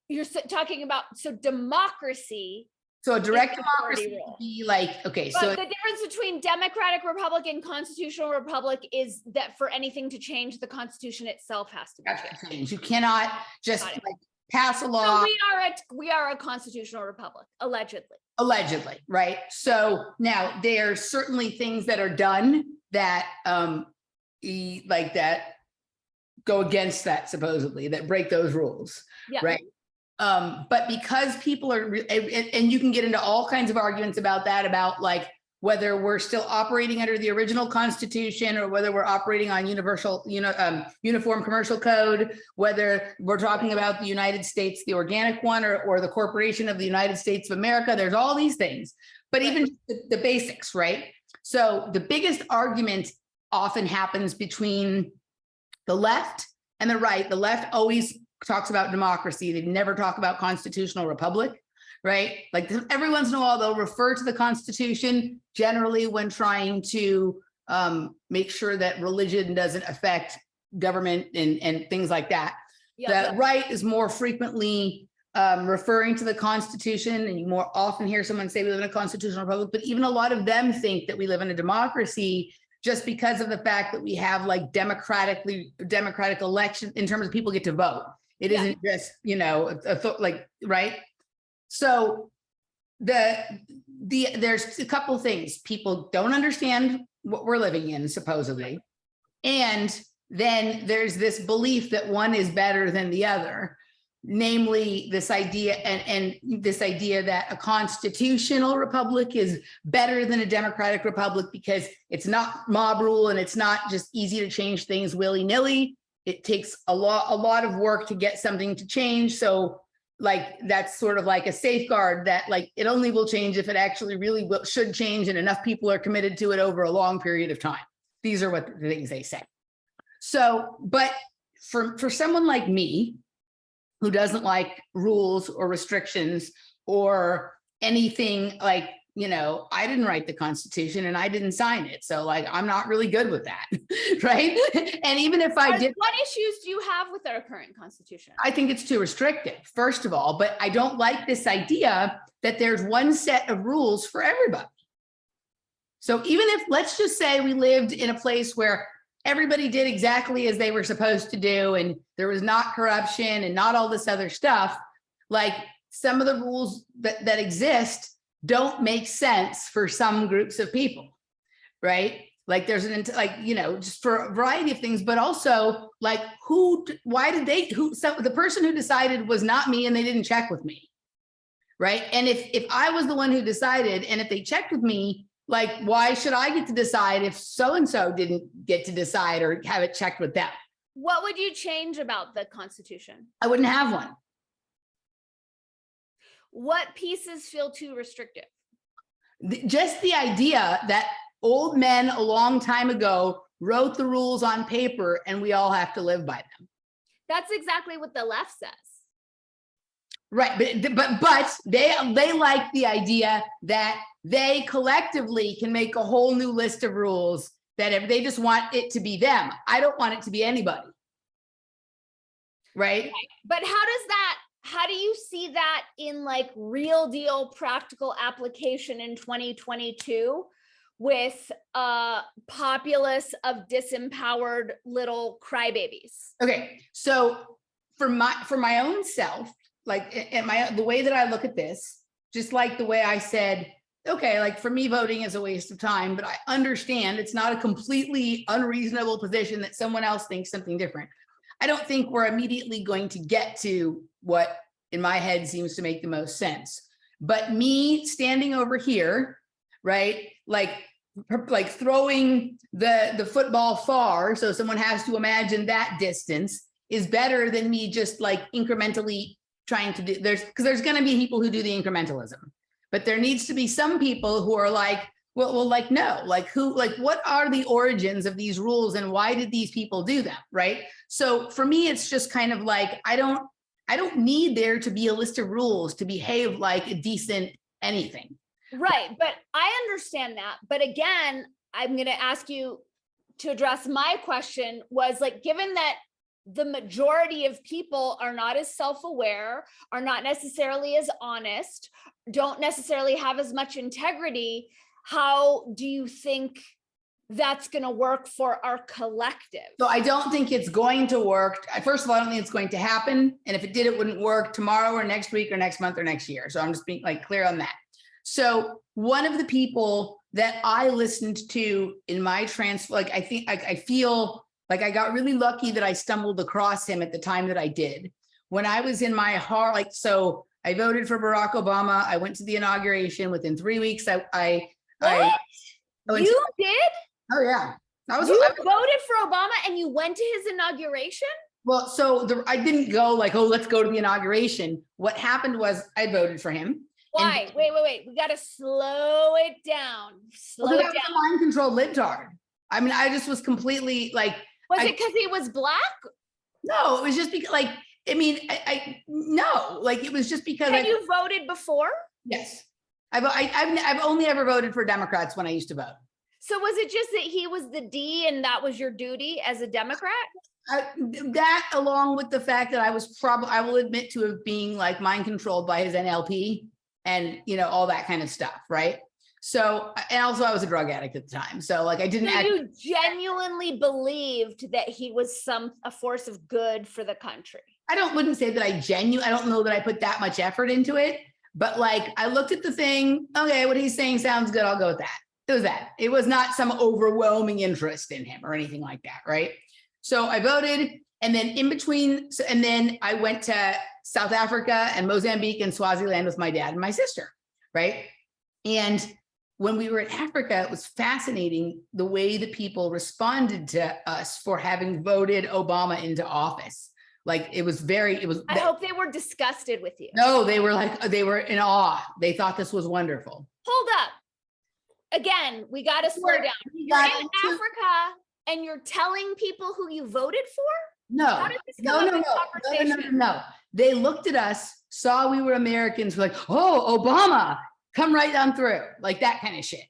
You're talking about, so democracy. So a direct democracy would be like, okay, but so the difference between democratic republic and constitutional republic is that for anything to change, the Constitution itself has to be changed. You cannot just like pass a law. So we are a constitutional republic, allegedly. Allegedly, right? So now there are certainly things that are done that like that go against that, supposedly, that break those rules, right? But because people are, and you can get into all kinds of arguments about that, about like, whether we're still operating under the original Constitution or whether we're operating on uniform commercial code, whether we're talking about the United States, the organic one, or the Corporation of the United States of America. There's all these things, but even the basics, right? So the biggest argument often happens between the left and the right. The left always talks about democracy. They never talk about constitutional republic. Right? Like every once in a while, they'll refer to the Constitution generally when trying to make sure that religion doesn't affect government and things like that. The right is more frequently referring to the Constitution, and you more often hear someone say we live in a constitutional republic, but even a lot of them think that we live in a democracy just because of the fact that we have like democratic election in terms of people get to vote. It isn't just, right? So there's a couple things. People don't understand what we're living in, supposedly. And then there's this belief that one is better than the other, namely this idea and this idea that a constitutional republic is better than a democratic republic because it's not mob rule and it's not just easy to change things willy-nilly. It takes a lot of work to get something to change. So like that's sort of like a safeguard that like it only will change if it actually really should change and enough people are committed to it over a long period of time. These are what the things they say. So, but for someone like me who doesn't like rules or restrictions or anything like, I didn't write the Constitution and I didn't sign it. So like, I'm not really good with that, right? And even if I did. What issues do you have with our current Constitution? I think it's too restrictive, first of all, but I don't like this idea that there's one set of rules for everybody. So even if, let's just say we lived in a place where everybody did exactly as they were supposed to do, and there was not corruption and not all this other stuff, like some of the rules that exist don't make sense for some groups of people, right? Like there's just for a variety of things, but also like the person who decided was not me and they didn't check with me, right? And if I was the one who decided and if they checked with me, like why should I get to decide if so-and-so didn't get to decide or have it checked with them? What would you change about the Constitution? I wouldn't have one. What pieces feel too restrictive? Just the idea that old men a long time ago wrote the rules on paper and we all have to live by them. That's exactly what the left says. Right, but they like the idea that they collectively can make a whole new list of rules that if they just want it to be them. I don't want it to be anybody. Right? But how do you see that in like real deal practical application in 2022 with a populace of disempowered little crybabies? Okay, so for my own self, like the way that I look at this, just like the way I said, okay, like for me, voting is a waste of time, but I understand it's not a completely unreasonable position that someone else thinks something different. I don't think we're immediately going to get to what in my head seems to make the most sense. But me standing over here, right, like throwing the football far, so someone has to imagine that distance, is better than me just like incrementally trying to do, because there's going to be people who do the incrementalism, but there needs to be some people who are like, well, like, no, like what are the origins of these rules and why did these people do them, right? So for me, it's just kind of like, I don't need there to be a list of rules to behave like a decent anything. Right, but I understand that. But again, I'm going to ask you to address my question was like, given that the majority of people are not as self-aware, are not necessarily as honest, don't necessarily have as much integrity, how do you think that's going to work for our collective? So I don't think it's going to work. First of all, I don't think it's going to happen. And if it did, it wouldn't work tomorrow or next week or next month or next year. So I'm just being like clear on that. So one of the people that I listened to in my I feel like I got really lucky that I stumbled across him at the time that I did. When I was in my heart, so I voted for Barack Obama. I went to the inauguration. Within 3 weeks, I What? Oh, You did? oh yeah. I You voted for Obama and you went to his inauguration? Well, so I didn't go like, oh, let's go to the inauguration. What happened was I voted for him. Why? Wait. We got to slow it down. Slow it down. A mind controlled libtard. I mean, I just was completely like. Was it because he was black? No, it was just because like, I mean, no, like it was just because. Had you voted before? Yes. I've only ever voted for Democrats when I used to vote. So was it just that he was the D and that was your duty as a Democrat? That along with the fact that I was I will admit to have being like mind controlled by his NLP and, you know, all that kind of stuff. Right. So, and also I was a drug addict at the time. So like I didn't. So you genuinely believed that he was a force of good for the country. Wouldn't say that I don't know that I put that much effort into it, but like I looked at the thing. Okay. What he's saying sounds good. I'll go with that. It was that. It was not some overwhelming interest in him or anything like that. Right. So I voted, and then in between, and then I went to South Africa and Mozambique and Swaziland with my dad and my sister, right? And when we were in Africa, it was fascinating the way the people responded to us for having voted Obama into office. Like it was. I hope they were disgusted with you. No, they were in awe. They thought this was wonderful. Hold up. Again, we got to slow down. You're in Africa and you're telling people who you voted for? No, no. They looked at us, saw we were Americans, were like, oh, Obama, come right down through, like that kind of shit.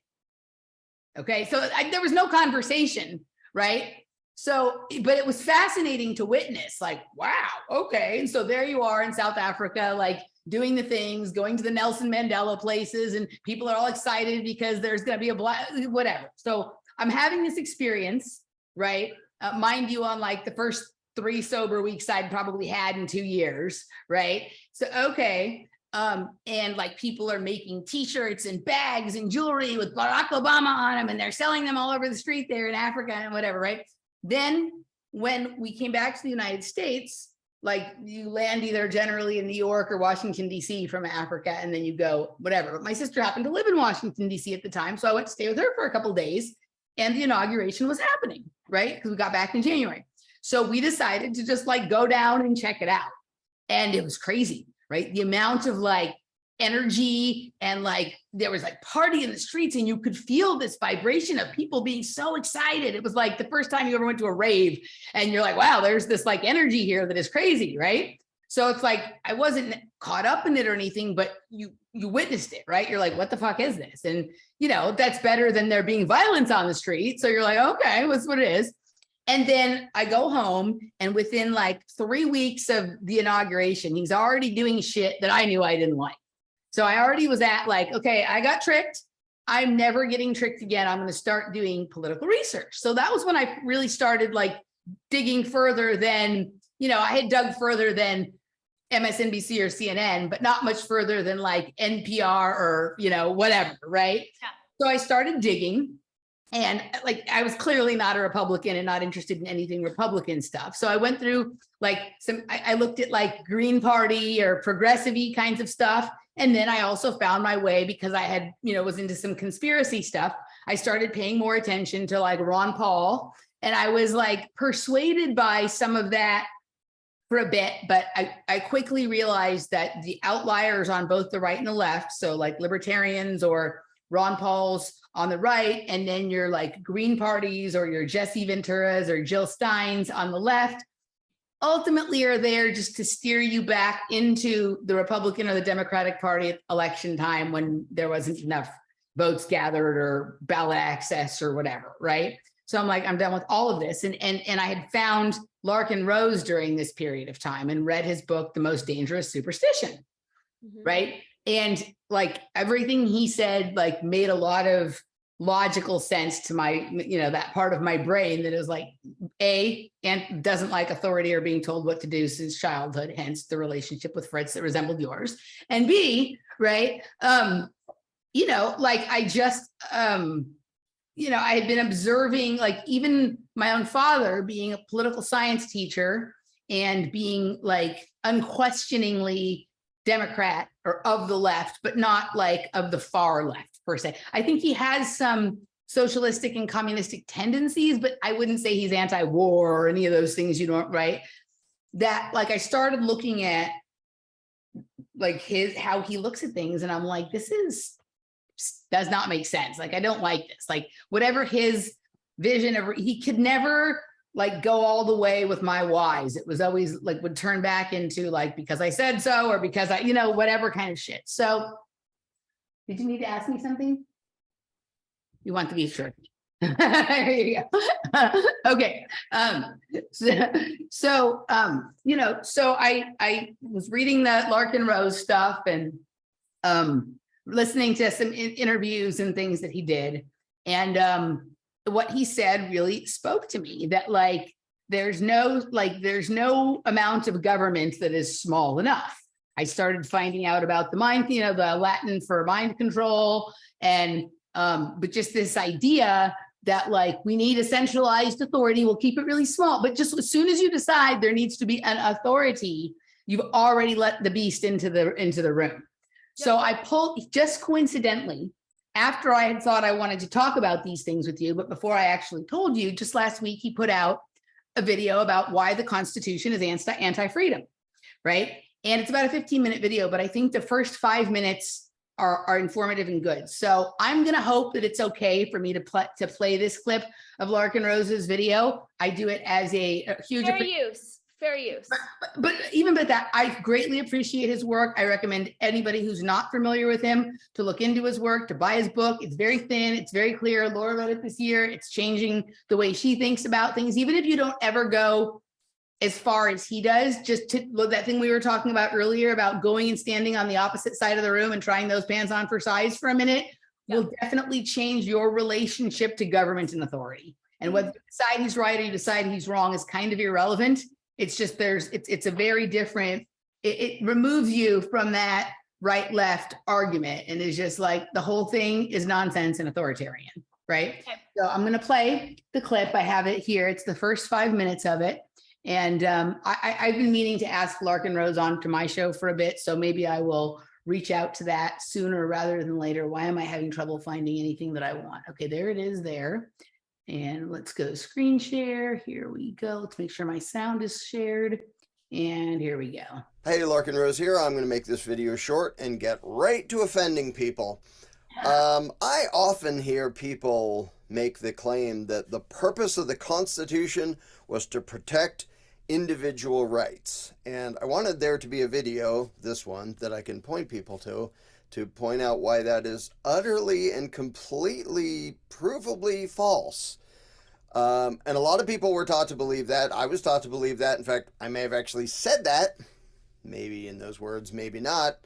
Okay, so there was no conversation, right? So, but it was fascinating to witness, like, wow, okay. And so there you are in South Africa, like doing the things, going to the Nelson Mandela places, and people are all excited because there's going to be a black, whatever. So I'm having this experience, right? Mind you, on like the first 3 sober weeks I'd probably had in 2 years, right? So, okay. And like people are making t-shirts and bags and jewelry with Barack Obama on them, and they're selling them all over the street there in Africa and whatever, right? Then when we came back to the United States, like you land either generally in New York or Washington, D.C. from Africa, and then you go whatever. But my sister happened to live in Washington, D.C. at the time. So I went to stay with her for a couple of days, and the inauguration was happening, right? Because we got back in January. So we decided to just like go down and check it out. And it was crazy, right? The amount of like energy, and like there was like party in the streets, and you could feel this vibration of people being so excited. It was like the first time you ever went to a rave and you're like, wow, there's this like energy here that is crazy, right? So it's like I wasn't caught up in it or anything, but you witnessed it, right? You're like, what the fuck is this? And you know, that's better than there being violence on the street. So you're like, okay, that's what it is. And then I go home, and within like 3 weeks of the inauguration, he's already doing shit that I knew I didn't like. So I already was at like, okay, I got tricked. I'm never getting tricked again. I'm going to start doing political research. So that was when I really started like digging further than, you know, I had dug further than MSNBC or CNN, but not much further than like NPR or, you know, whatever. Right. Yeah. So I started digging, and like, I was clearly not a Republican and not interested in anything Republican stuff. So I went through like I looked at like Green Party or progressive-y kinds of stuff. And then I also found my way, because I had, you know, was into some conspiracy stuff. I started paying more attention to like Ron Paul, and I was like persuaded by some of that for a bit, but I quickly realized that the outliers on both the right and the left, so like libertarians or Ron Paul's on the right, and then your like Green Parties or your Jesse Venturas or Jill Steins on the left, ultimately are there just to steer you back into the Republican or the Democratic Party at election time when there wasn't enough votes gathered or ballot access or whatever, right? So I'm like, I'm done with all of this. And I had found Larkin Rose during this period of time and read his book, The Most Dangerous Superstition, right? And like everything he said, like made a lot of logical sense to my, you know, that part of my brain that is like, and doesn't like authority or being told what to do since childhood, hence the relationship with Fritz that resembled yours. And B, right, you know, like I just, you know, I had been observing like even my own father being a political science teacher and being like unquestioningly Democrat or of the left, but not like of the far left per se. I think he has some socialistic and communistic tendencies, but I wouldn't say he's anti-war or any of those things, you don't, right? That like I started looking at like how he looks at things, and I'm like, this does not make sense. Like, I don't like this. Like, whatever his vision of, he could never like go all the way with my whys. It was always like would turn back into like, because I said so, or because I, whatever kind of shit. So did you need to ask me something? You want to be sure. There you go. Okay. So I was reading that Larkin Rose stuff and listening to some interviews and things that he did. And what he said really spoke to me, that like, there's no amount of government that is small enough. I started finding out about the mind, the Latin for mind control, and but just this idea that like we need a centralized authority, we'll keep it really small. But just as soon as you decide there needs to be an authority, you've already let the beast into the room. Yep. So I pulled, just coincidentally, after I had thought I wanted to talk about these things with you, but before I actually told you, just last week, he put out a video about why the Constitution is anti-freedom, right? And it's about a 15-minute video, but I think the first 5 minutes are informative and good. So I'm going to hope that it's okay for me to play this clip of Larkin Rose's video. I do it as a huge fair use. But even with that, I greatly appreciate his work. I recommend anybody who's not familiar with him to look into his work, to buy his book. It's very thin. It's very clear. Laura wrote it this year. It's changing the way she thinks about things. Even if you don't ever go as far as he does, just to that thing we were talking about earlier about going and standing on the opposite side of the room and trying those pants on for size for a minute, will definitely change your relationship to government and authority. And whether you decide he's right or you decide he's wrong is kind of irrelevant. It's just it's a very different, it removes you from that right-left argument and is just like the whole thing is nonsense and authoritarian, right? Okay. So I'm going to play the clip. I have it here. It's the first 5 minutes of it. And I've been meaning to ask Larkin Rose on to my show for a bit, so maybe I will reach out to that sooner rather than later. Why am I having trouble finding anything that I want? Okay, there it is there. And let's go screen share. Here we go. Let's make sure my sound is shared. And here we go. Hey, Larkin Rose here. I'm going to make this video short and get right to offending people. I often hear people make the claim that the purpose of the Constitution was to protect individual rights. And I wanted there to be a video, this one, that I can point people to point out why that is utterly and completely provably false. And a lot of people were taught to believe that. I was taught to believe that. In fact, I may have actually said that, maybe in those words, maybe not,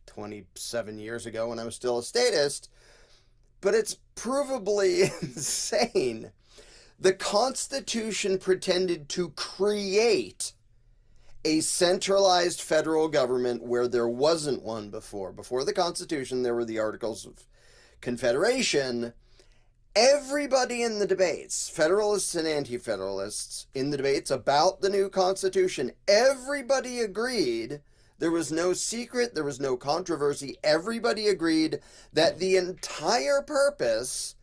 27 years ago when I was still a statist. But it's provably insane. The Constitution pretended to create a centralized federal government where there wasn't one before. Before the Constitution, there were the Articles of Confederation. Everybody in the debates, Federalists and Anti-Federalists, in the debates about the new Constitution, everybody agreed. There was no secret, there was no controversy. Everybody agreed that the entire purpose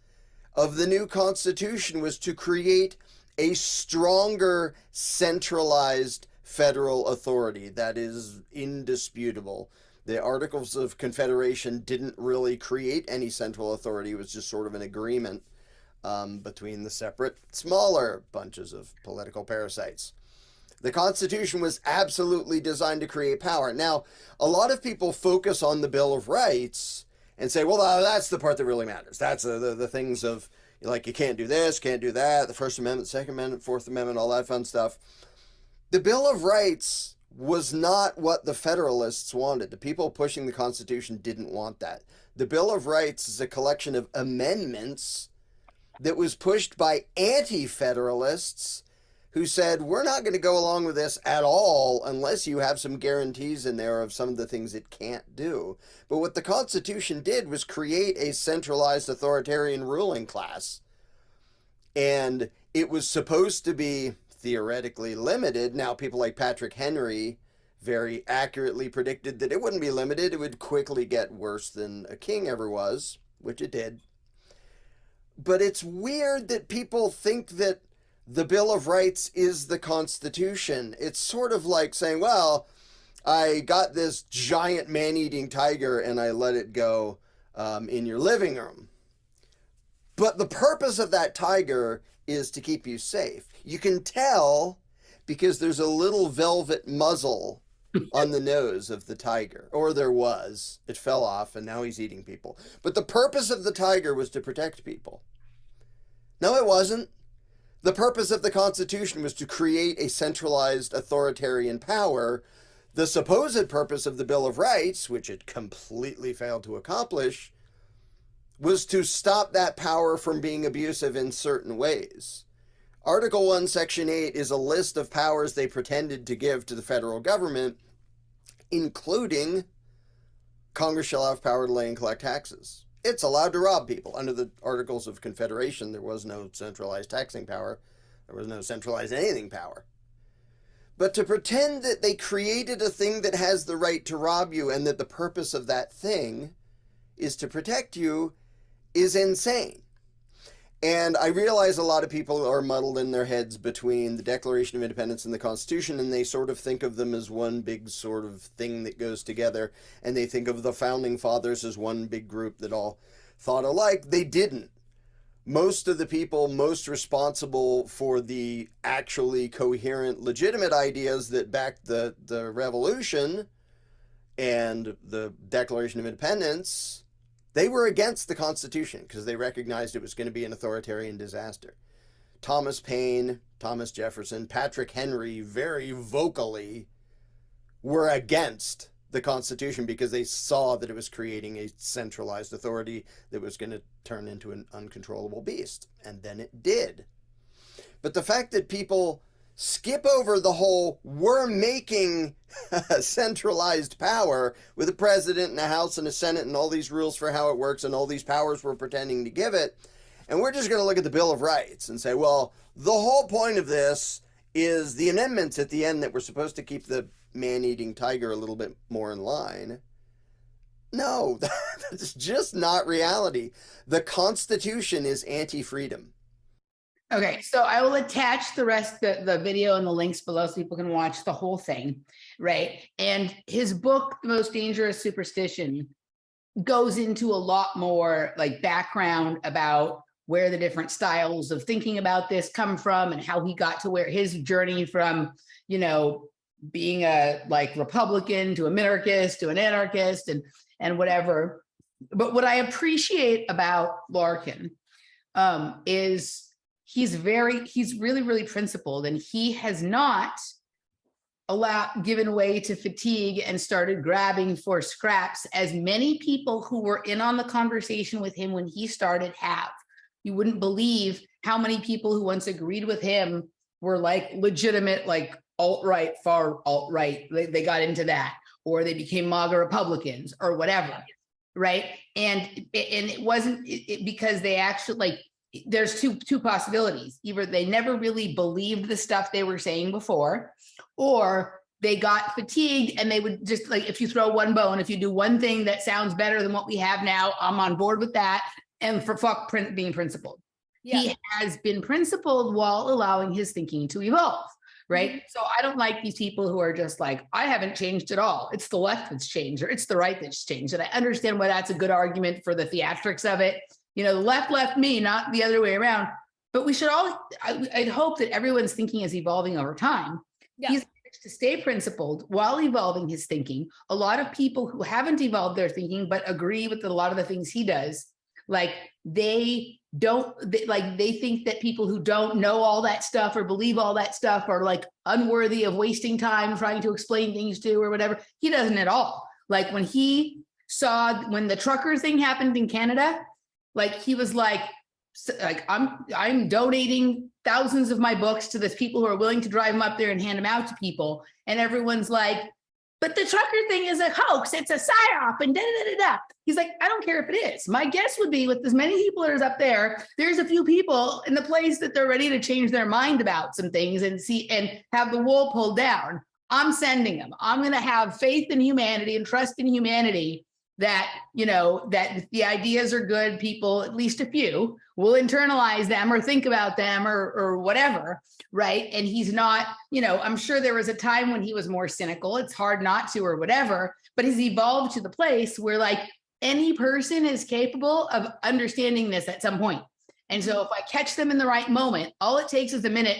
of the new Constitution was to create a stronger, centralized federal authority. That is indisputable. The Articles of Confederation didn't really create any central authority. It was just sort of an agreement between the separate, smaller bunches of political parasites. The Constitution was absolutely designed to create power. Now, a lot of people focus on the Bill of Rights and say, well, that's the part that really matters. That's the things of, like, you can't do this, can't do that, the First Amendment, Second Amendment, Fourth Amendment, all that fun stuff. The Bill of Rights was not what the Federalists wanted. The people pushing the Constitution didn't want that. The Bill of Rights is a collection of amendments that was pushed by anti-Federalists who said, we're not going to go along with this at all unless you have some guarantees in there of some of the things it can't do. But what the Constitution did was create a centralized authoritarian ruling class. And it was supposed to be theoretically limited. Now, people like Patrick Henry very accurately predicted that it wouldn't be limited. It would quickly get worse than a king ever was, which it did. But it's weird that people think that the Bill of Rights is the Constitution. It's sort of like saying, well, I got this giant man-eating tiger and I let it go in your living room. But the purpose of that tiger is to keep you safe. You can tell because there's a little velvet muzzle on the nose of the tiger, or there was. It fell off and now he's eating people. But the purpose of the tiger was to protect people. No, it wasn't. The purpose of the Constitution was to create a centralized authoritarian power. The supposed purpose of the Bill of Rights, which it completely failed to accomplish, was to stop that power from being abusive in certain ways. Article 1, Section 8 is a list of powers they pretended to give to the federal government, including Congress shall have power to lay and collect taxes. It's allowed to rob people. Under the Articles of Confederation, there was no centralized taxing power. There was no centralized anything power. But to pretend that they created a thing that has the right to rob you and that the purpose of that thing is to protect you is insane. And I realize a lot of people are muddled in their heads between the Declaration of Independence and the Constitution, and they sort of think of them as one big sort of thing that goes together, and they think of the Founding Fathers as one big group that all thought alike. They didn't. Most of the people most responsible for the actually coherent, legitimate ideas that backed the Revolution and the Declaration of Independence, they were against the Constitution because they recognized it was going to be an authoritarian disaster. Thomas Paine, Thomas Jefferson, Patrick Henry very vocally were against the Constitution because they saw that it was creating a centralized authority that was going to turn into an uncontrollable beast. And then it did. But the fact that people skip over the whole, we're making centralized power with a president and a House and a Senate and all these rules for how it works and all these powers we're pretending to give it, and we're just going to look at the Bill of Rights and say, well, the whole point of this is the amendments at the end that were supposed to keep the man-eating tiger a little bit more in line. No, that's just not reality. The Constitution is anti-freedom. Okay, so I will attach the rest, the video and the links below so people can watch the whole thing, right? And his book, The Most Dangerous Superstition, goes into a lot more like background about where the different styles of thinking about this come from and how he got to where his journey from, you know, being a like Republican to a minarchist to an anarchist and whatever. But what I appreciate about Larkin is he's really, really principled, and he has not given way to fatigue and started grabbing for scraps as many people who were in on the conversation with him when he started have. You wouldn't believe how many people who once agreed with him were like legitimate, like alt-right, far alt-right. They got into that, or they became MAGA Republicans or whatever, right? And it wasn't because they actually like, there's two possibilities. Either they never really believed the stuff they were saying before, or they got fatigued and they would just like, if you throw one bone, if you do one thing that sounds better than what we have now, I'm on board with that. And for fuck being principled. Yeah. He has been principled while allowing his thinking to evolve, right? Mm-hmm. So I don't like these people who are just like, I haven't changed at all. It's the left that's changed, or it's the right that's changed. And I understand why that's a good argument for the theatrics of it. You know, the left me, not the other way around. But we should all, I'd hope that everyone's thinking is evolving over time. Yeah. He's managed to stay principled while evolving his thinking. A lot of people who haven't evolved their thinking, but agree with a lot of the things he does, like they think that people who don't know all that stuff or believe all that stuff are like unworthy of wasting time trying to explain things to or whatever. He doesn't at all. Like when the trucker thing happened in Canada, like he was like I'm donating thousands of my books to the people who are willing to drive them up there and hand them out to people. And everyone's like, but the trucker thing is a hoax. It's a psyop and da-da-da-da-da. He's like, I don't care if it is. My guess would be with as many people as up there, there's a few people in the place that they're ready to change their mind about some things and have the wool pulled down. I'm sending them. I'm going to have faith in humanity and trust in humanity that, you know, that the ideas are good. People, at least a few, will internalize them or think about them or whatever. Right. And he's not, you know, I'm sure there was a time when he was more cynical. It's hard not to or whatever, but he's evolved to the place where like any person is capable of understanding this at some point. And so if I catch them in the right moment, all it takes is a minute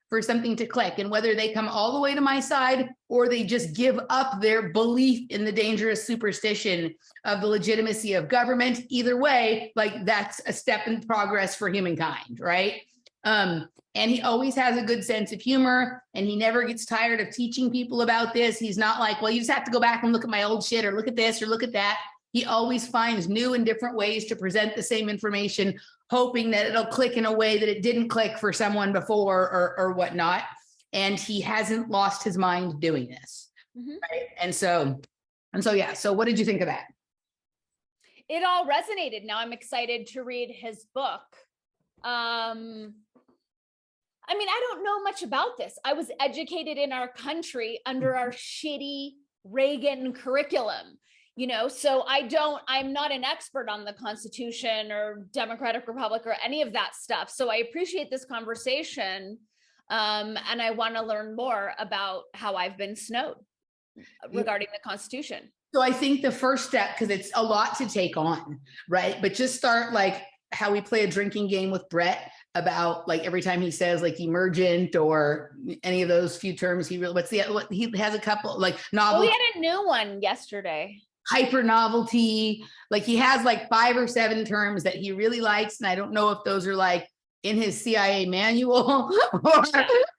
for something to click. And whether they come all the way to my side or they just give up their belief in the dangerous superstition of the legitimacy of government, either way, like that's a step in progress for humankind, right? And he always has a good sense of humor, and he never gets tired of teaching people about this. He's not like, well, you just have to go back and look at my old shit or look at this or look at that. He always finds new and different ways to present the same information, hoping that it'll click in a way that it didn't click for someone before or whatnot. And he hasn't lost his mind doing this. Right? And so, yeah. So what did you think of that? It all resonated. Now I'm excited to read his book. I mean, I don't know much about this. I was educated in our country under our shitty Reagan curriculum. You know, so I'm not an expert on the Constitution or Democratic Republic or any of that stuff. So I appreciate this conversation. And I want to learn more about how I've been snowed regarding the Constitution. So I think the first step, because it's a lot to take on, right? But just start like how we play a drinking game with Brett about like every time he says like emergent or any of those few terms, he has a couple like novel. Oh, he had a new one yesterday. Hyper novelty, like he has like 5 or 7 terms that he really likes, and I don't know if those are like in his CIA manual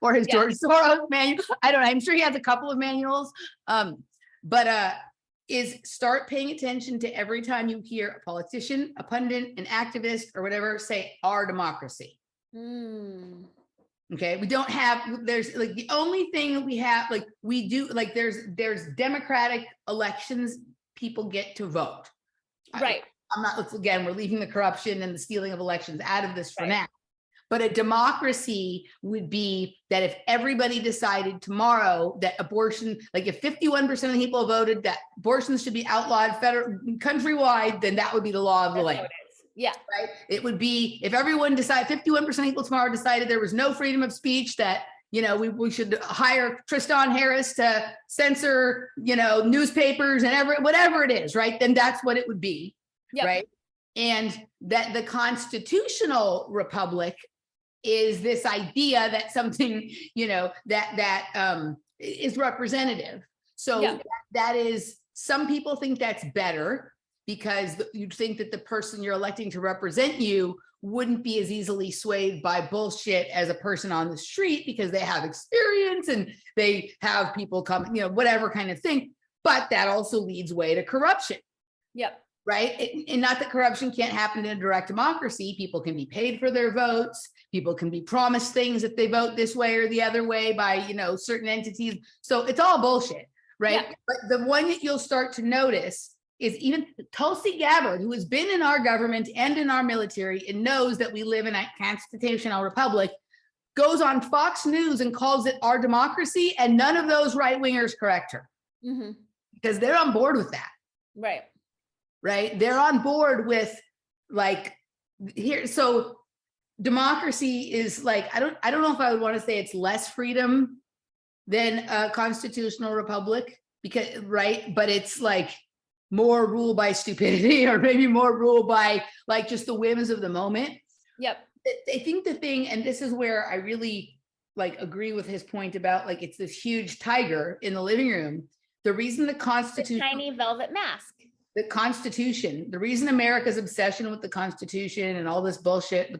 or his George Soros manual. I don't know. I'm sure he has a couple of manuals. But is start paying attention to every time you hear a politician, a pundit, an activist, or whatever say our democracy. Okay, we don't have, there's like the only thing we have, like we do, like there's democratic elections. People get to vote. Right. I'm not, again, we're leaving the corruption and the stealing of elections out of this for now. But a democracy would be that if everybody decided tomorrow that abortion, like if 51% of the people voted that abortions should be outlawed countrywide, then that would be the law of the land. Yeah. Right. It would be if everyone decided, 51% of people tomorrow decided there was no freedom of speech, that you know, we should hire Tristan Harris to censor, you know, newspapers and whatever it is, right? Then that's what it would be, right? And that the constitutional republic is this idea that something, you know, that is representative. So that is, some people think that's better because you think that the person you're electing to represent you wouldn't be as easily swayed by bullshit as a person on the street because they have experience and they have people come, you know, whatever kind of thing. But that also leads way to corruption. Right. And not that corruption can't happen in a direct democracy. People can be paid for their votes. People can be promised things if they vote this way or the other way by, you know, certain entities. So it's all bullshit. Right. But the one that you'll start to notice is even Tulsi Gabbard, who has been in our government and in our military and knows that we live in a constitutional republic, goes on Fox News and calls it our democracy, and none of those right-wingers correct her because they're on board with that. Right. They're on board with like here. So democracy is like, I don't know if I would want to say it's less freedom than a constitutional republic because, right. But it's like, more rule by stupidity or maybe more rule by like just the whims of the moment. I think the thing, and this is where I really like agree with his point about like it's this huge tiger in the living room. The reason the Constitution, the tiny velvet mask, the Constitution, the reason America's obsession with the Constitution and all this bullshit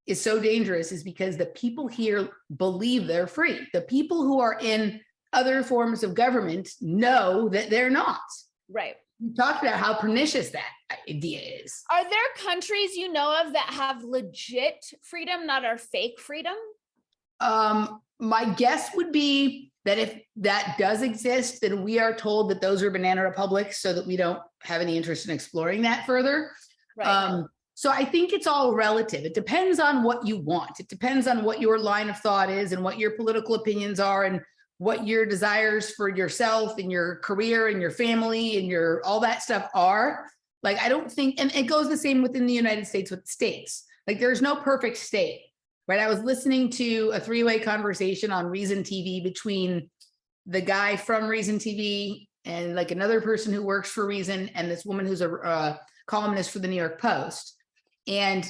is so dangerous is because the people here believe they're free. The people who are in other forms of government know that they're not. We talked about how pernicious that idea is. Are there countries you know of that have legit freedom, not our fake freedom? My guess would be that if that does exist, then we are told that those are banana republics so that we don't have any interest in exploring that further. So I think it's all relative. It depends on what you want. It depends on what your line of thought is and what your political opinions are and what your desires for yourself and your career and your family and your all that stuff are. Like, I don't think, and it goes the same within the United States with states. Like, there's no perfect state, right? I was listening to a three-way conversation on Reason TV between the guy from Reason TV and like another person who works for Reason and this woman who's a columnist for the New York Post. And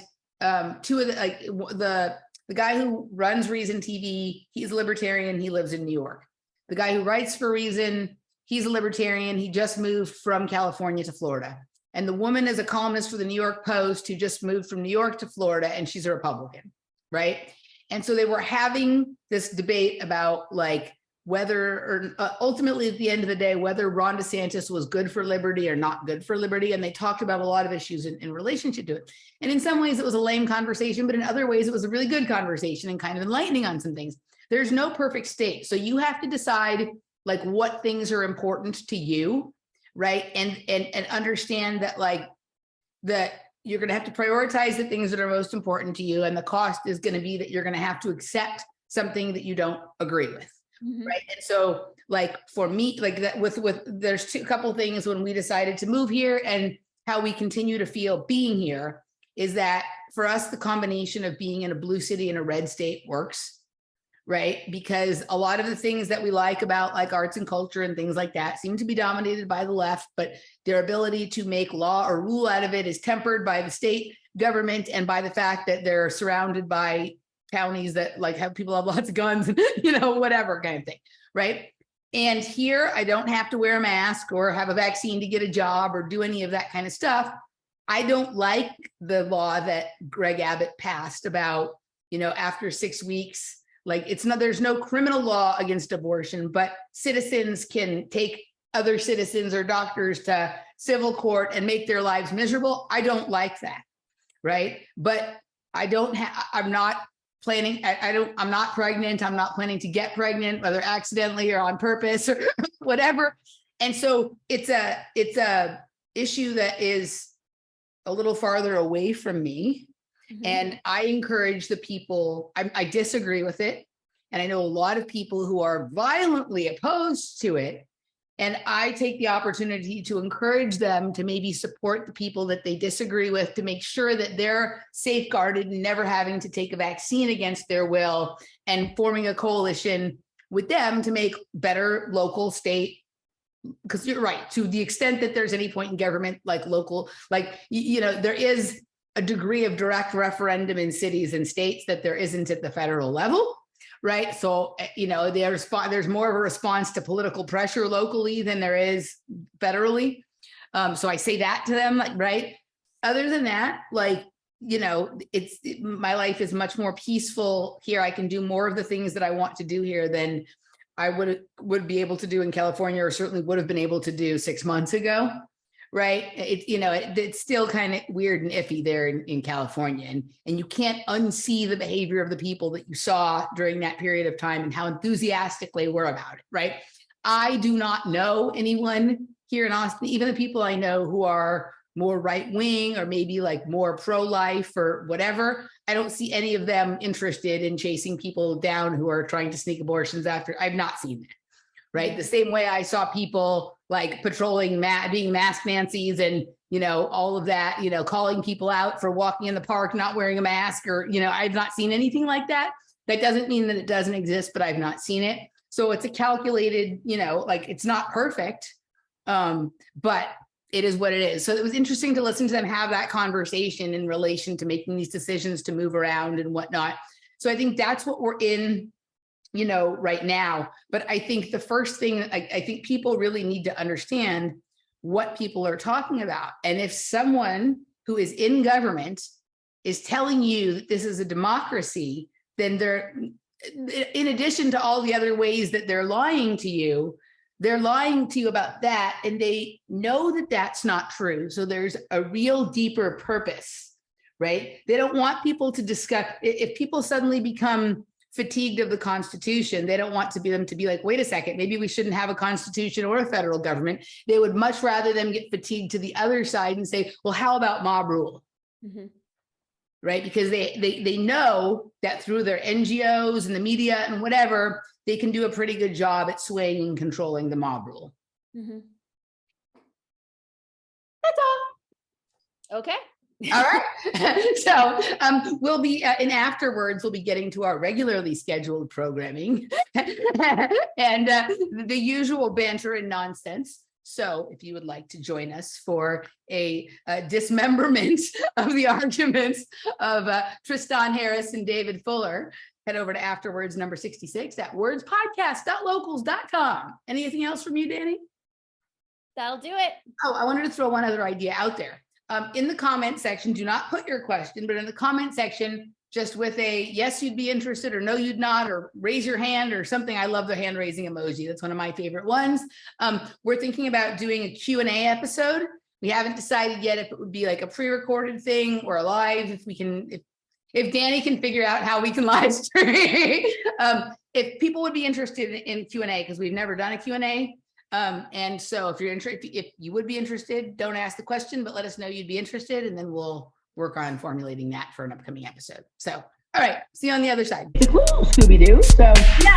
two of the, like the guy who runs Reason TV, he's a libertarian, he lives in New York. The guy who writes for Reason, he's a libertarian, he just moved from California to Florida. And the woman is a columnist for the New York Post who just moved from New York to Florida, and she's a Republican, right? And so they were having this debate about like whether, or ultimately at the end of the day, whether Ron DeSantis was good for liberty or not good for liberty. And they talked about a lot of issues in relationship to it. And in some ways it was a lame conversation, but in other ways it was a really good conversation and kind of enlightening on some things. There's no perfect state. So you have to decide like what things are important to you, right? And understand that like that you're going to have to prioritize the things that are most important to you. And the cost is going to be that you're going to have to accept something that you don't agree with. Mm-hmm. Right. And so like for me, like that with there's a couple things when we decided to move here and how we continue to feel being here is that for us, the combination of being in a blue city and a red state works. Right. Because a lot of the things that we like about like arts and culture and things like that seem to be dominated by the left, but their ability to make law or rule out of it is tempered by the state government and by the fact that they're surrounded by counties that like have people have lots of guns and, you know, whatever kind of thing. Right. And here I don't have to wear a mask or have a vaccine to get a job or do any of that kind of stuff. I don't like the law that Greg Abbott passed about, you know, after 6 weeks. Like it's not, there's no criminal law against abortion, but citizens can take other citizens or doctors to civil court and make their lives miserable. I don't like that. Right. But I'm not planning. I'm not pregnant. I'm not planning to get pregnant, whether accidentally or on purpose or whatever. And so it's a issue that is a little farther away from me. Mm-hmm. And I encourage the people, I disagree with it. And I know a lot of people who are violently opposed to it. And I take the opportunity to encourage them to maybe support the people that they disagree with to make sure that they're safeguarded and never having to take a vaccine against their will and forming a coalition with them to make better local, state, because you're right, to the extent that there's any point in government, like local, like, you know, there is a degree of direct referendum in cities and states that there isn't at the federal level, right? So, you know, there's more of a response to political pressure locally than there is federally. So I say that to them, like, right? Other than that, like, you know, my life is much more peaceful here. I can do more of the things that I want to do here than I would be able to do in California, or certainly would have been able to do 6 months ago. Right. It's still kind of weird and iffy there in California. And you can't unsee the behavior of the people that you saw during that period of time and how enthusiastic they were about it. Right. I do not know anyone here in Austin, even the people I know who are more right wing or maybe like more pro-life or whatever. I don't see any of them interested in chasing people down who are trying to sneak abortions after. I've not seen that. Right. The same way I saw people like patrolling, being mask Nancy's and, you know, all of that, you know, calling people out for walking in the park, not wearing a mask or, you know, I've not seen anything like that. That doesn't mean that it doesn't exist, but I've not seen it. So it's a calculated, you know, like it's not perfect, but it is what it is. So it was interesting to listen to them have that conversation in relation to making these decisions to move around and whatnot. So I think that's what we're in, you know, right now. But I think the first thing, I think people really need to understand what people are talking about. And if someone who is in government is telling you that this is a democracy, then they're, in addition to all the other ways that they're lying to you about that. And they know that that's not true. So there's a real deeper purpose, right? They don't want people to discuss, if people suddenly become fatigued of the Constitution, they don't want them to be like, wait a second, maybe we shouldn't have a constitution or a federal government. They would much rather them get fatigued to the other side and say, well, how about mob rule? Mm-hmm. right? Because they know that through their NGOs and the media and whatever, they can do a pretty good job at swaying and controlling the mob rule. Mm-hmm. That's all. Okay. All right. So we'll be in Afterwords, we'll be getting to our regularly scheduled programming and the usual banter and nonsense. So if you would like to join us for a dismemberment of the arguments of Tristan Harris and David Fuller, head over to Afterwords number 66 at wordspodcast.locals.com. Anything else from you, Dani? That'll do it. Oh, I wanted to throw one other idea out there. In the comment section, do not put your question, but in the comment section, just with a yes, you'd be interested, or no, you'd not, or raise your hand or something. I love the hand raising emoji. That's one of my favorite ones. We're thinking about doing a Q&A episode. We haven't decided yet if it would be like a pre-recorded thing or a live, if Dani can figure out how we can live stream. If people would be interested in Q&A, because we've never done a Q&A. And so if you're interested, if you would be interested, don't ask the question, but let us know you'd be interested, and then we'll work on formulating that for an upcoming episode. So, all right, see you on the other side. Cool, Scooby-Doo. So, yeah.